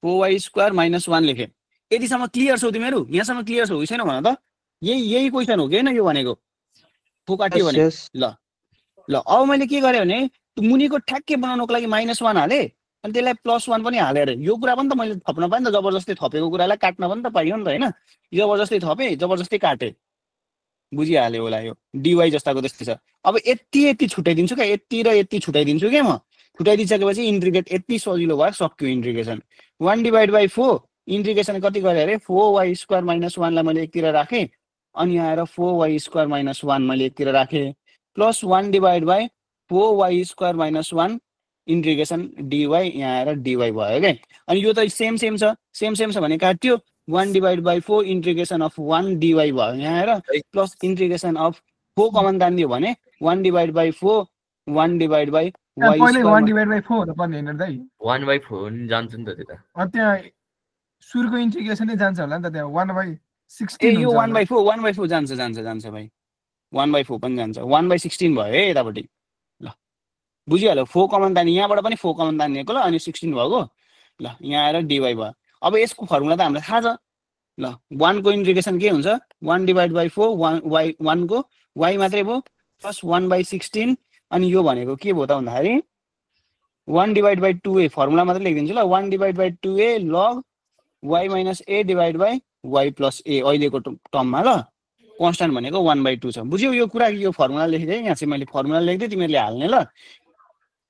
4y स्क्वायर -1 लेखेँ। यतिसम्म क्लियर छौ तिमीहरू? यहाँसम्म क्लियर छौ छैन भन त? यही क्वेशन हो कि हैन यो भनेको? फोकाट्यो भने ल अब मैले के गरेँ भने मुनिको ठ्याक्कै बनाउनको लागि -1 हाले अनि त्यसलाई +1 पनि हाले अरे। यो कुरा पनि त मैले थप्न पाएँ नि त, जबरजस्ती थपेको कुरालाई काट्न पनि त पाइयो नि त हैन। जबरजस्ती थपे जबरजस्ती काटे बुझिहाल्यो होला। यो dy जस्ताको त्यस्तै छ। अब यति छुटाइदिन्छु क्या, यति र यति छुटाइदिन्छु क्या म। छुटाइदिसकेपछि इन्टिग्रेट यति सजिलो भयो सक्यो इन्टिग्रेसन। 1 डिवाइड बाइ 4 इन्टिग्रेसन कति गरे अरे 4y स्क्वायर -1 लाई मैले एकतिर राखेँ अनि यहाँ आएर 4y² - 1 मैले एकतिर राखेँ plus 1 divide by 4y² - 1 integration dy यहाँ आएर dy भयो क्या। अनि यो त सेम छ भने काट्यो 1 divide by 4 integration of 1 dy भयो यहाँ आएर प्लस इन्टिग्रेसन अफ 4 कमन तानिदियो भने 1 डिभाइड बाई 4 1 डिभाइड बाई पहिले y² 1 डिभाइड बाई 4 हो पर्ने हैन दाइ 1/4 नि जान्छ नि त त्यो त त्यहाँ सुरुको इन्टिग्रेसनै जान्छ होला नि त त्यहाँ 1/16 ए यो हुन्छ 1/4 जान्छ भाइ 1/4 पनि जान्छ 1/16 भयो है यतापट्टि ल बुझिहाल्यो 4 कमन तान्ने यहाँबाट पनि 4 कमन तान्नेको ल अनि 16 भएको ल यहाँ आएर dy भयो। अब यसको फर्मुला त हामीलाई थाहा छ ल 1 को इन्टिग्रेसन के हुन्छ 1 डिभाइड बाई 4 1 को y मात्रै भयो प्लस 1/16 अनि यो भनेको के भयो त भन्दाखेरि 1 डिभाइड बाई 2a फर्मुला मात्रै लेखिदिन्छु ल 1 divide by 2a log y - a divide by y plus a अहिलेको टर्ममा ल कन्स्ट्यान्ट भनेको 1/2 छ। बुझ्यौ यो कुरा यो फर्मुला लेखिदिएँ यहाँ चाहिँ मैले फर्मुला लेख्दै तिमीहरूले हाल्ने ल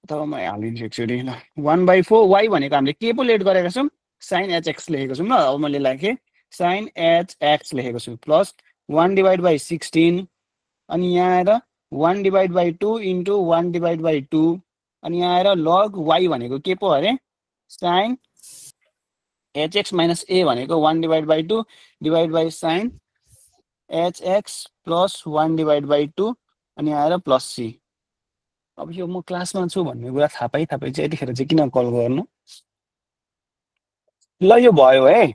अथवा म हालिदिन्छु एकचोटि ल 1/4 y भनेको हामीले के पो लेट गरेका छौँ sin hx लेखेको छौँ ल। अब मैले लेखेँ sin hx लेखेको छु प्लस 1 डिभाइड बाई 16 अनि यहाँ आएर 1 divide by 2 into 1 divide by 2 अनि यहाँ आएर लग y भनेको के पो अरे sin hx - a भनेको 1 divide by 2 divide by sin hx plus 1 divide by 2 अनि आएर प्लस c। अब यो म क्लासमा छु भन्ने कुरा थाहा पाइ चाहिँ यतिखेर चाहिँ किन कल गर्नु ल यो भयो है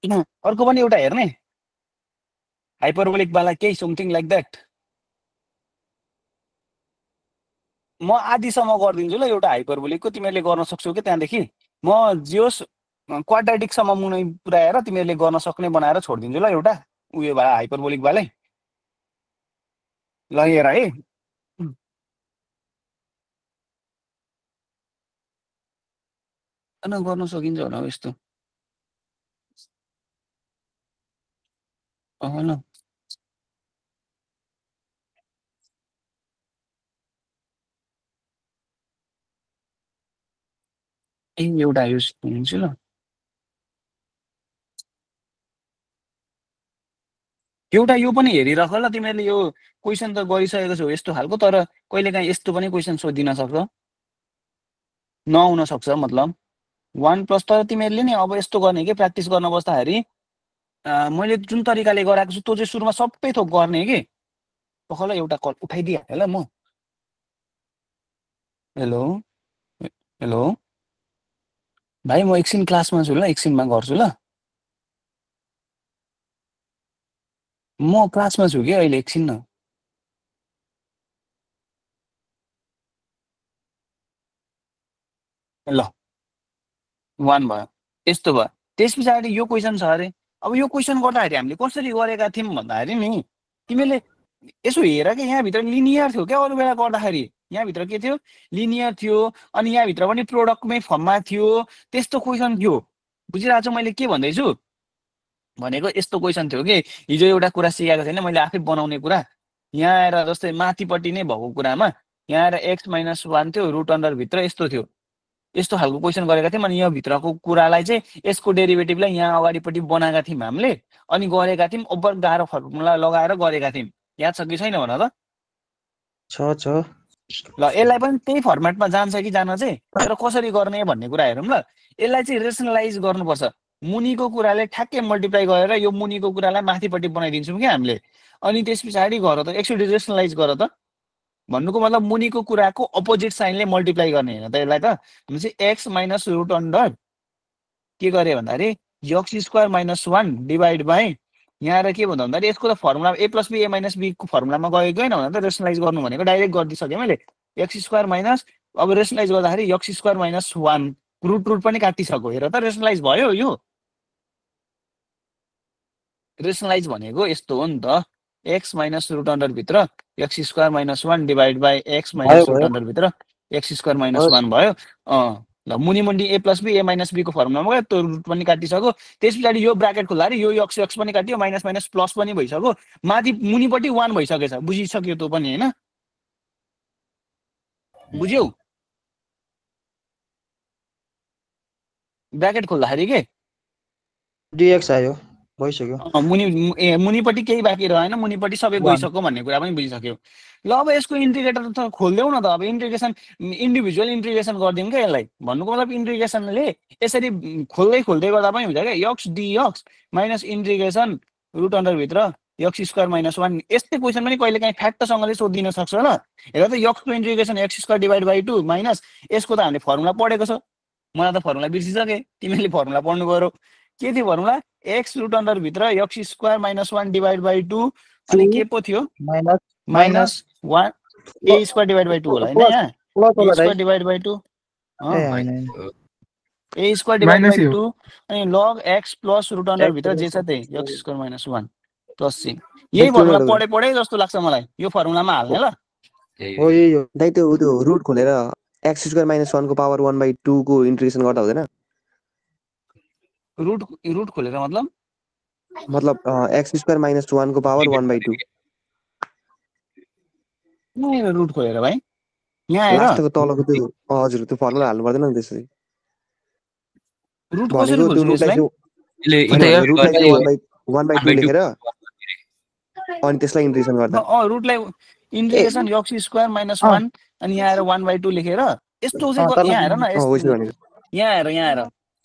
किन अर्को पनि एउटा हेर्ने हाइपरबोलिक वाला केही समथिङ लाइक द्याट म आधीसम्म गरिदिन्छु ल एउटा हाइपरबोलिकको तिमीहरूले गर्न सक्छौ कि त्यहाँदेखि म जियोस क्वाड्रेटिकसम्म मुनै पुऱ्याएर तिमीहरूले गर्न सक्ने बनाएर छोडिदिन्छु ल एउटा उयो भए हाइपरबोलिक वालै ल हेर है गर्न सकिन्छ होला यस्तो ल ए एउटा युज हुन्छु ल एउटा यो पनि हेरिराख ल तिमीहरूले यो क्वेसन त गरिसकेको छौ यस्तो खालको तर कहिलेकाहीँ यस्तो पनि क्वेसन सोधिन सक्छ नआउन सक्छ मतलब 1 प्लस तर तिमीहरूले नि अब यस्तो गर्ने कि प्र्याक्टिस गर्न बस्दाखेरि मैले जुन तरिकाले गराएको छु त्यो चाहिँ सुरुमा सबै थोक गर्ने कि पखल एउटा कल उठाइदिइहालेँ ल म हेलो हेलो भाइ म एकछिन क्लासमा छु ल एकछिनमा गर्छु ल म क्लासमा छु कि अहिले एकछिन न ल 1 भयो यस्तो भयो त्यस पछाडि यो क्वेसन छ अरे अब यो क्वेसन गर्दाखेरि हामीले कसरी गरेका थियौँ भन्दाखेरि नि तिमीले यसो हेर कि यहाँभित्र लिनियर थियो क्या अरू बेला गर्दाखेरि यहाँभित्र के थियो लिनियर थियो अनि यहाँभित्र पनि प्रोडक्टमै फर्ममा थियो त्यस्तो क्वेसन थियो बुझिरहेको छु मैले के भन्दैछु भनेको यस्तो क्वेसन थियो कि हिजो एउटा कुरा सिकाएको छैन मैले आफै बनाउने कुरा यहाँ आएर जस्तै माथिपट्टि नै भएको कुरामा यहाँ आएर x - 1 थियो रुट अन्डरभित्र यस्तो थियो यस्तो खालको क्वेसन गरेका थियौँ अनि यो भित्रको कुरालाई चाहिँ यसको डेरिभेटिभलाई यहाँ अगाडिपट्टि बनाएका थियौँ हामीले अनि गरेका थियौँ ओभर गाह्रो फर्मुला लगाएर गरेका थियौँ याद छ कि छैन भन त छ ल यसलाई पनि त्यही फर्मेटमा जान्छ कि जान चाहिँ तर कसरी गर्ने भन्ने कुरा हेरौँ ल यसलाई चाहिँ रेसनलाइज गर्नुपर्छ मुनिको कुराले ठ्याक्कै मल्टिप्लाई गरेर यो मुनिको कुरालाई माथिपट्टि बनाइदिन्छौँ कि हामीले अनि त्यस पछाडि गर त एकचोटि रेसनलाइज गर त भन्नुको मतलब मुनिको कुराको अपोजिट साइनले मल्टिप्लाई गर्ने होइन त यसलाई त हामी चाहिँ एक्स माइनस रुट अन्डर के गरे भन्दाखेरि x² - 1 डिभाइड बाई यहाँ आएर के भन्दा भन्दाखेरि यसको त formula a + b a - b को फर्मुलामा गएको होइन भने त रेसनलाइज गर्नु भनेको डाइरेक्ट गरिदिइसकेँ मैले x² माइनस अब रेसनलाइज गर्दाखेरि x² - 1 रुट पनि काटिसक्यो हेर त रेसनलाइज भयो यो रेसनलाइज भनेको यस्तो हो नि त x माइनस रुट अन्डर भित्र x² - 1 divide by x minus root under भित्र x² - 1 भयो ल मुनि मुनि a + b a - b को फर्मुलामा गयो त्यो रुट पनि काटिसक्यो त्यस पछाडि यो ब्राकेट खोल्दाखेरि यो x पनि काटियो माइनस माइनस प्लस पनि भइसक्यो माथि मुनिपट्टि 1 भइसकेछ बुझिसक्यो त्यो पनि हैन बुझ्यौ ब्राकेट खोल्दाखेरि के dx आयो भइसक्यो मुनिपट्टि केही बाँकी रहेन मुनिपट्टि सबै One. गइसक्यो भन्ने कुरा पनि बुझिसक्यो ल अब यसको इन्टिग्रेटर त खोलिदेऊ न त अब इन्टिग्रेसन इन्डिभिजुअल इन्टिग्रेसन गरिदिउँ क्या यसलाई भन्नुको मतलब इन्टिग्रेसनले यसरी खोल्दै खोल्दै गर्दा पनि हुन्छ क्या x dx minus integration root अन्डरभित्र यक्स स्क्वायर माइनस 1 यस्तै क्वेसन पनि कहिले काहीँ फ्याक्टसँगले सोधिन सक्छ ल हेर त यक्सको integration x square divide by 2 minus यसको त हामीले फर्मुला पढेको छ मलाई त फर्मुला बिर्सिसकेँ तिमीले फर्मुला पढ्नु पऱ्यो के थियो फर्मुला एक्स रुट अन्डरभित्र x square minus 1 divide by 2 अनि के पो थियो minus 1 a square divide by 2 होला होइन यहाँ a square divide by 2 a square divide by 2 अनि लग एक्स प्लस रुट अन्डरभित्र जे छ त्यही x square minus 1 plus c यही फर्मुला पढे जस्तो लाग्छ मलाई यो फर्मुलामा हाल्ने ल हो यही हो दाइ त्यो रुट खोलेर एक्स स्क्वायर माइनस 1 को पावर 1/2 को इन्टिग्रेसन गर्दा हुँदैन रुट खोलेर मतलब एक्स स्क्वायर माइनस 1 को पावर 1/2 रुट खोलेर भाइ यहाँ आएर लास्टको तलको त्यो हजुर त्यो फर्मुला हाल्नु पर्दैन नि त्यसरी रुट कसरी खोज्नु यसलाई रुटलाई 1/2 लेखेर अनि त्यसलाई इन्टिग्रेसन गर्दा रुटलाई इन्टिग्रेसन एक्स स्क्वायर माइनस 1 अनि यहाँ आएर 1/2 लेखेर यस्तो चाहिँ यहाँ हेर न यहाँ हेर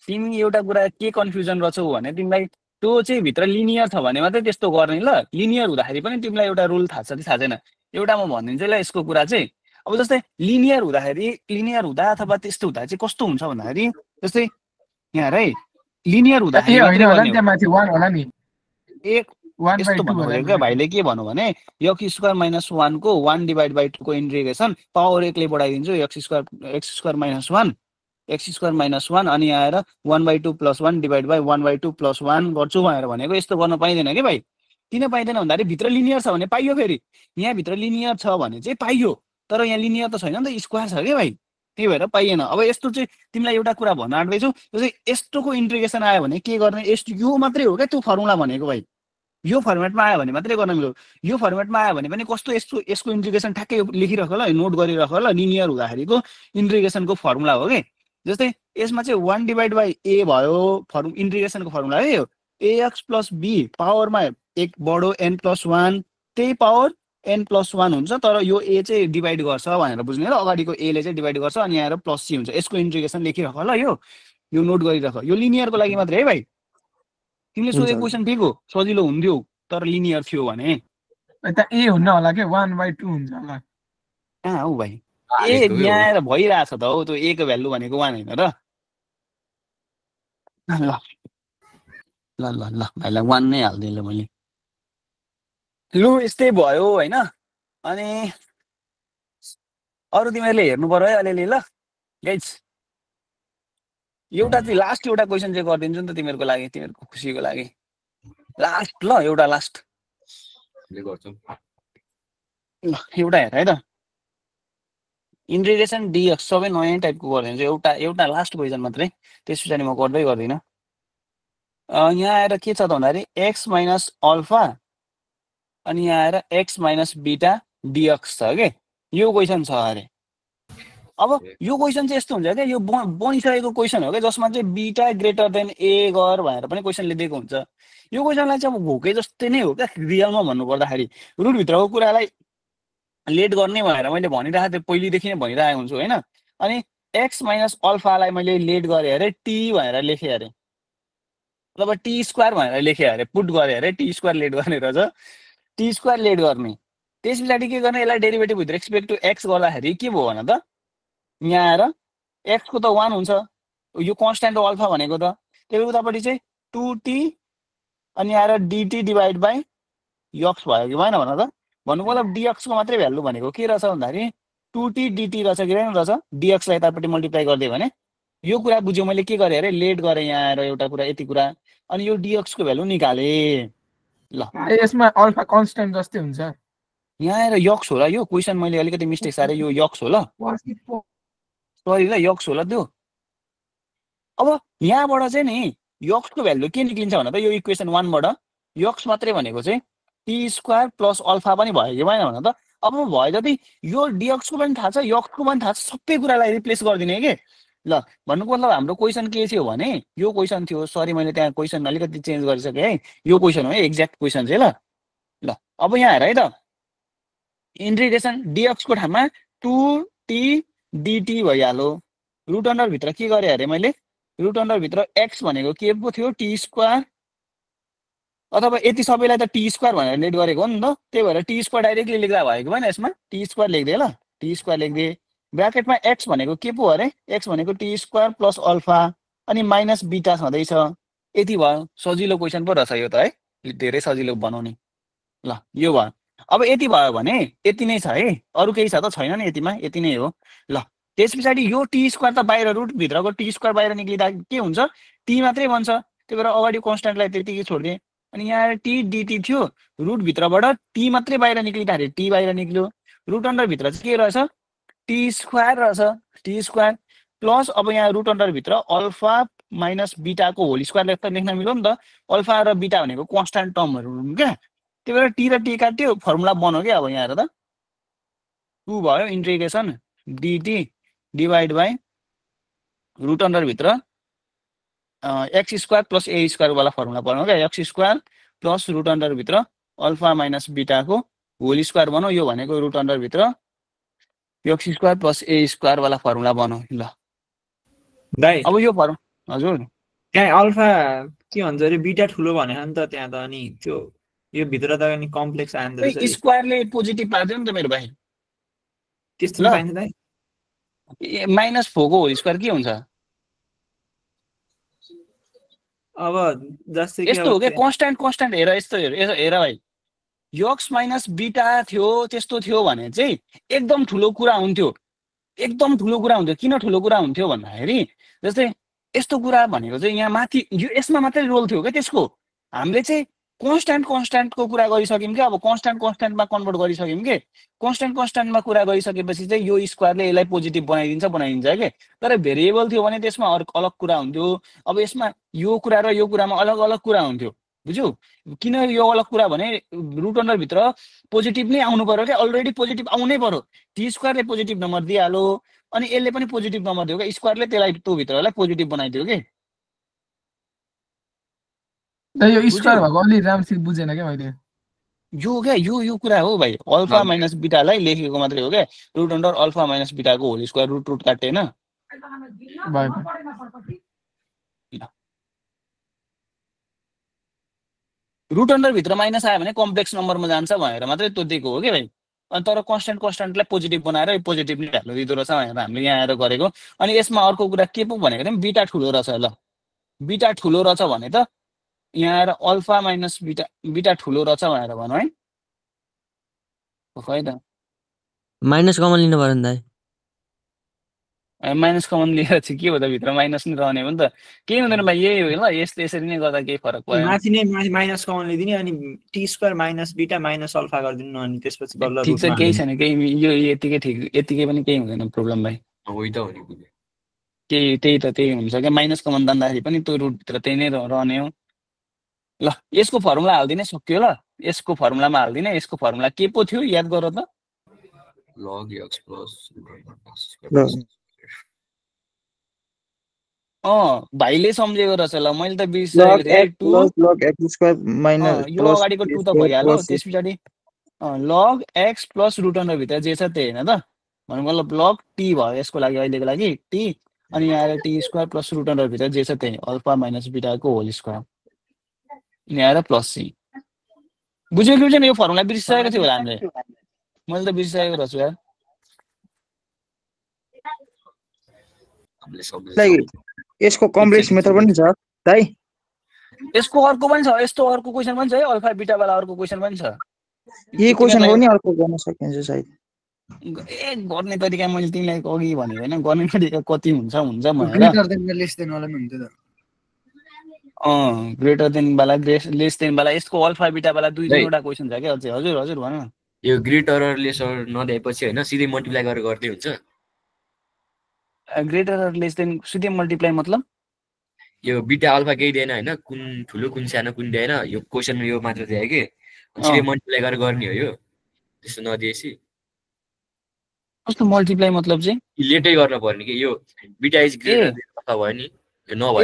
तिमी एउटा कुरा के कन्फ्युजन रहेछौ भने तिमीलाई त्यो चाहिँ भित्र लिनियर छ भने मात्रै त्यस्तो गर्ने ल लिनियर हुँदाखेरि पनि तिमीलाई एउटा रुल थाहा छ कि थाहा छैन एउटा म भनिदिन्छु ल यसको कुरा चाहिँ अब जस्तै लिनियर हुँदा अथवा त्यस्तो हुँदा चाहिँ कस्तो हुन्छ भन्दाखेरि जस्तै यहाँ है लिनियर हुँदाखेरि यस्तो भन्नुभयो क्या भाइले के भन्नु भने एक्स स्क्वायर माइनस 1 को 1 डिभाइड बाई 2 को इन्टिग्रेसन पावर 1 ले बढाइदिन्छु एक्स स्क्वायर माइनस 1 अनि आएर 1/2 प्लस 1 डिभाइड बाई 1/2 प्लस 1 गर्छु भनेको यस्तो गर्न पाइँदैन कि भाइ किन पाइँदैन भन्दाखेरि भित्र लिनियर छ भने पाइयो फेरि यहाँ भित्र लिनियर छ भने चाहिँ पाइयो तर यहाँ लिनियर त छैन नि त स्क्वायर छ कि भाइ त्यही भएर पाइएन अब यस्तो चाहिँ तिमीलाई एउटा कुरा भन्न आँट्दैछु जस्तै यस्तोको इन्टिग्रेसन आयो भने के गर्ने यो मात्रै हो क्या त्यो फर्मुला भनेको भाइ यो फर्मेटमा आयो भने मात्रै गर्न मिल्यो यो फर्मेटमा आयो भने पनि कस्तो यसको इन्टिग्रेसन ठ्याक्कै लेखिराख ल नोट गरिराख ल लिनियर हुँदाखेरिको इन्टिग्रेसनको फर्मुला हो कि जस्तै यसमा चाहिँ 1 डिभाइड बाई ए भयो इन्टिग्रेसनको फर्मुला है यो ax प्लस बी पावरमा एक बडो n प्लस 1 त्यही पावर n प्लस 1 हुन्छ तर यो a चाहिँ डिभाइड गर्छ भनेर बुझ्ने ल अगाडिको a ले चाहिँ डिभाइड गर्छ अनि आएर प्लस सी हुन्छ यसको इन्टिग्रेसन लेखिराख ल यो नोट गरिराख यो लिनियरको लागि मात्रै है भाइ तिमीले सोधेको क्वेसन ठिक हो सजिलो हुन्थ्यो तर लिनियर थियो भने त ए हुन्न होला के 1/2 हुन्छ होला कहाँ हौ भाइ ए यहाँ आएर भइरहेछ त हौ त्यो ए को भ्यालु भनेको 1 होइन र ल ल ल भाइलाई 1 नै हाल्दिएँ ल मैले लु यस्तै भयो होइन अनि अरू तिमीहरूले हेर्नु पर्यो है अलिअलि ल गाइज एउटा चाहिँ लास्ट एउटा क्वेसन चाहिँ गरिदिन्छु नि त तिमीहरूको लागि तिमीहरूको खुसीको लागि लास्ट ल एउटा लास्ट ल एउटा हेर है त इन्टिग्रेसन डिएक्स सबै नयाँ टाइपको गरिदिन्छु एउटा लास्ट क्वेसन मात्रै त्यस पछाडि म गर्दिनँ यहाँ आएर के छ त भन्दाखेरि एक्स माइनस अल्फा अनि यहाँ आएर एक्स माइनस बिटा डिएक्स छ के यो क्वेसन छ अरे अब यो क्वेसन चाहिँ यस्तो हुन्छ क्या यो बनिसकेको क्वेसन हो क्या जसमा चाहिँ बिटा ग्रेटर देन ए गर भनेर पनि क्वेसनले दिएको हुन्छ यो क्वेसनलाई चाहिँ अब भोके जस्तै नै हो क्या रियलमा भन्नुपर्दाखेरि रुटभित्रको कुरालाई लेट गर्ने भनेर मैले भनिरहेको थिएँ पहिलेदेखि नै भनिरहेको हुन्छु होइन अनि एक्स माइनस अल्फालाई मैले लेट गरेँ अरे टी भनेर लेखेँ अरे अब टी स्क्वायर भनेर लेखेँ अरे पुट गरेँ अरे टी स्क्वायर लेट गर्ने रहेछ टी स्क्वायर लेट गर्ने त्यस पछाडि के गर्ने यसलाई derivative with respect to x गर्दाखेरि के भयो भन त यहाँ आएर एक्सको त 1 हुन्छ यो कन्स्ट्यान्ट हो अल्फा भनेको त त्यही उतापट्टि चाहिँ 2t अनि आएर डिटी डिभाइड बाई यक्स भयो कि भएन भन त भन्नुको मतलब डिएक्सको मात्रै भ्यालु भनेको के रहेछ भन्दाखेरि 2t dt रहेछ कि रहेछ डिएक्सलाई यतापट्टि मल्टिप्लाई गरिदियो भने यो कुरा बुझ्यो मैले के गरेँ अरे लेट गरेँ यहाँ आएर एउटा कुरा यति कुरा अनि यो डिएक्सको भ्यालु निकालेँ ल यसमा अल्फा कन्स्ट्यान्ट जस्तै हुन्छ यहाँ आएर यक्स होला यो क्वेसन मैले अलिकति मिस्टेक सारे यो यक्स होला सरी ल यक्स होला त्यो अब यहाँबाट चाहिँ नि यक्सको भ्यालु के निक्लिन्छ भने त यो इक्वेसन 1 बाट यक्स मात्रै भनेको चाहिँ टी स्क्वायर प्लस अल्फा पनि भयो कि भएन भन त अब भयो जति यो डिएक्सको पनि थाहा छ यक्सको पनि थाहा छ सबै कुरालाई रिप्लेस गरिदिने के ल भन्नुको मतलब हाम्रो क्वेसन के थियो भने यो क्वेसन थियो सरी मैले त्यहाँ क्वेसन अलिकति चेन्ज गरिसकेँ है यो क्वेसन हो है एक्ज्याक्ट क्वेसन चाहिँ ल ल अब यहाँ हेर है त इन्टिग्रेसन dx को ठाउँमा 2t dt भइहाल्यो रुट अन्डर भित्र के गरे अरे मैले रुट अन्डर भित्र x भनेको के पो थियो t स्क्वायर अथवा यति सबैलाई त t स्क्वायर भनेर लेट गरेको हो नि त त्यही भएर t स्क्वायर डाइरेक्टली लेख्दा भएको भएन यसमा t स्क्वायर लेख्दिए ल t स्क्वायर लेख्दिए ब्र्याकेटमा x भनेको के पो अरे x भनेको t स्क्वायर प्लस अल्फा अनि माइनस बीटा छँदैछ यति भयो सजिलो क्वेसन पो रहेछ यो त है धेरै सजिलो बनाउने ल यो भयो अब यति भयो भने यति नै छ है अरु केही छ त छैन नि यतिमा यति नै हो ल त्यस पछाडि यो टी स्क्वायर त बाहिर रुट भित्रको टी स्क्वायर बाहिर निक्लिँदा के हुन्छ टी मात्रै बन्छ त्यही भएर अगाडि कन्स्ट्यान्टलाई त्यतिकै छोड्दिए अनि यहाँ टी डिटी थियो रुट भित्रबाट टी मात्रै बाहिर निक्लिँदाखेरि टी बाहिर निक्ल्यो रुट अन्डर भित्र चाहिँ के रहेछ टी स्क्वायर रहेछ टी स्क्वायर प्लस अब यहाँ रुट अन्डर भित्र अल्फा माइनस बीटाको होल स्क्वायर लेख्न मिल्यो नि त अल्फा र बीटा भनेको कन्स्ट्यान्ट टर्महरू हुन् क्या त्यही भएर टी र टी काट्यो फर्मुला बन्यो क्या अब यहाँ हेर त 2 भयो integration dt divide by root under भित्र x square plus a square वाला फर्मुला बन्यो क्या x square plus root under भित्र अल्फा माइनस बीटाको होल स्क्वायर बन्यो यो भनेको रुट अन्डर भित्र x square plus a square वाला फर्मुला बन्यो ल दाइ अब यो फर्मुला हजुर त्यहाँ अल्फा के भन्छ अरे बीटा ठुलो भनेर नि त त्यहाँ त अनि त्यो यो भित्र त अनि कम्प्लेक्स आउँदो रहेछ स्क्वायरले पोजिटिभ पार्दैन नि त मेरो भाइ त्यस्तो पाइन्छ दाइ माइनस 4 को होल स्क्वायर के हुन्छ अब जस्तै यस्तो हो के कन्स्ट्यान्ट हेर यस्तो हेर भाइ यक्स माइनस बीटा थियो त्यस्तो थियो भने चाहिँ एकदम ठुलो कुरा हुन्थ्यो किन ठुलो कुरा हुन्थ्यो भन्दाखेरि जस्तै यस्तो कुरा भनेको चाहिँ यहाँ माथि यो यसमा मात्रै रोल थियो क्या त्यसको हामीले चाहिँ कन्स्ट्यान्टको कुरा गरिसक्यौँ कि अब कन्स्ट्यान्टमा कन्भर्ट गरिसक्यौँ कि कन्स्ट्यान्टमा कुरा गरिसकेपछि चाहिँ यो स्क्वायरले यसलाई पोजिटिभ बनाइदिन्छ के तर भेरिएबल थियो भने त्यसमा अलग कुरा हुन्थ्यो अब यसमा यो कुरा र यो कुरामा अलग कुरा हुन्थ्यो बुझ्यौ किन यो अलग कुरा भने रुट अन्डर भित्र पोजिटिभ नै आउनु पर्यो क्या अलरेडी पोजिटिभ आउनै पर्यो टी स्क्वायरले पोजिटिभ नम्बर दिइहाल्यो अनि यसले पनि पोजिटिभ नम्बर दियो क्या स्क्वायरले त्यसलाई त्यो भित्रलाई पोजिटिभ बनाइदियो कि यो स्क्वायर भएको अलि राम्रोसित बुझेन क्या मैले यो क्या यो कुरा हो भाइ अल्फा माइनस बीटालाई लेखेको मात्रै हो क्या रुट अन्डर अल्फा माइनस बीटाको होल स्क्वायर रुट काटेन रुट अन्डर भित्र माइनस आयो भने कम्प्लेक्स नम्बरमा जान्छ भनेर मात्रै त्यो दिएको हो कि भाइ अनि तर कन्स्ट्यान्टलाई पोजिटिभ बनाएर पोजिटिभली भ्यालु दिँदो रहेछ भनेर हामीले यहाँ आएर गरेको अनि यसमा अर्को कुरा के पो भनेको थियौँ बीटा ठुलो रहेछ ल बीटा ठुलो रहेछ भने त यहाँ आएर अल्फा माइनस बीटा ठुलो रहेछ भनेर भनौँ है खै त माइनस कमन लिनु पर्यो नि दाइ माइनस कमन लिएर चाहिँ के हो त भित्र माइनस नै रहने हो नि त केही हुँदैन भाइ यही हो ल यसरी नै गर्दा केही फरक पर्दैन माथि नै माइनस कमन लिदिने अनि T square minus beta minus alpha गरिदिनु न अनि त्यसपछि बल्ल ठिक छ केही छैन केही यो यतिकै ठिक यतिकै पनि केही हुँदैन प्रब्लम भाइ होइ त हो नि त्यही हुन्छ क्या माइनस कमन जाँदाखेरि पनि त्यो रुटभित्र त्यही नै रहने हो ल यसको फर्मुला हाल्दिने सक्यो ल यसको फर्मुलामा हाल्दिने यसको फर्मुला के पो थियो याद गर त log x plus भाइले सम्झेको रहेछ ल मैले त बिर्सेको थिएँ log x स्क्वायर माइनस यो अगाडिको 2 त भइहाल्यो त्यस पछाडि log x plus root under भित्र जे छ त्यही हैन त भन्नु मतलब log t भयो यसको लागि अहिलेको लागि t अनि यहाँ आएर t square plus root under भित्र जे छ त्यही अल्फा माइनस बीटाको होल स्क्वायर यहाँ आएर प्लस c बुझ्यो कि यो फर्मुला बिर्सिसकेको थियो होला हामीले मैले त बिर्सिसकेको रहेछु यार यसको कम्प्लेक्स मेथड पनि छ दाइ यसको अर्को पनि छ यस्तो अर्को क्वेशन पनि छ है अल्फा बीटा वाला अर्को क्वेशन पनि छ यही क्वेशन हो नि अर्को गर्न सकिन्छ सायद गर्ने तरिका मैले तिमीलाई अघि भनेको हैन गर्ने तरिका कति हुन्छ भनेर ग्रेटर देन लेस देन वाला पनि हुन्छ त ग्रेटर देन वाला लेस देन वाला यसको अल्फा बीटा वाला दुई तीनवटा क्वेशन छ के अझै हजुर भन न यो ग्रेटर र लेसर नदिएपछि हैन सिधै मल्टिप्लाई गरेर गर्दै हुन्छ ग्रेटर र लेस देन सिधै मल्टिप्लाई मतलब यो बीटा अल्फा केही दिएन हैन कुन ठुलो कुन सानो कुन दिएन यो क्वेशनमा यो मात्र दिए कि सिधै मल्टिप्लाई गरेर गर्ने हो यो त्यस्तो नदिएसी कस्तो मल्टिप्लाई मतलब चाहिँ लेटै गर्न पर्ने कि यो बिटा इज ग्रेटर देन अथवा भयो नि यो ए नभएको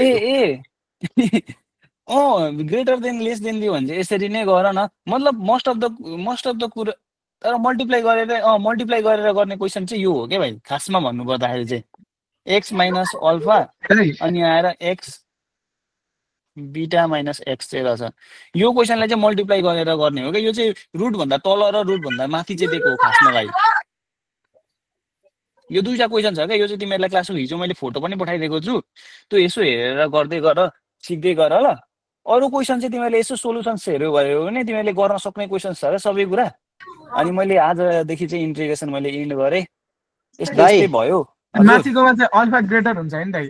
ए ग्रेटर देन लेस देन दियो भने चाहिँ यसरी नै गर न मतलब मोस्ट अफ द कुरा तर मल्टिप्लाई गरेर गर्ने क्वेसन चाहिँ यो हो क्या भाइ खासमा भन्नु पर्दाखेरि चाहिँ एक्स माइनस अल्फा अनि आएर एक्स बिटा माइनस एक्स चाहिँ रहेछ यो क्वेसनलाई चाहिँ मल्टिप्लाई गरेर गर्ने हो क्या यो चाहिँ रुटभन्दा तल र रुटभन्दा माथि चाहिँ दिएको हो खासमा भाइ यो दुईवटा क्वेसन छ क्या यो चाहिँ तिमीहरूलाई क्लासमा हिजो मैले फोटो पनि पठाइदिएको छु त्यो यसो हेरेर गर्दै गर सिक्दै गर ल अरू क्वेसन चाहिँ तिमीहरूले यसो सोल्युसन्स हेऱ्यो भयो भने तिमीहरूले गर्न सक्ने क्वेसन्स छ क्या सबै कुरा अनि मैले आजदेखि चाहिँ इन्टिग्रेसन मैले इन्ड गरेँ यस्तै भयो माथिकोमा चाहिँ अल्फा ग्रेटर हुन्छ नि दाइ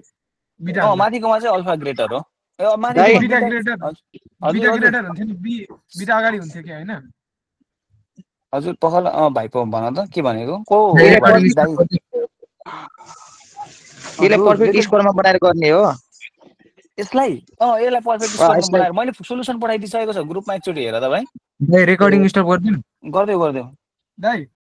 बिटा माथिकोमा चाहिँ अल्फा ग्रेटर हो बिटा ग्रेटर हुन्थ्यो नि बिटा अगाडि हुन्थ्यो कि होइन हजुर पखल भाइको भन त के भनेको को यसले पर्फेक्ट स्कोरमा बनाएर गर्ने हो यसलाई यसलाई पर्फेक्ट स्कोरमा बनाएर मैले सोलुसन पठाइदिइसकेको छ ग्रुपमा एकचोटि हेर त भाइ रेकर्डिङ स्टप गरिदिनु गरिदेऊ दाइ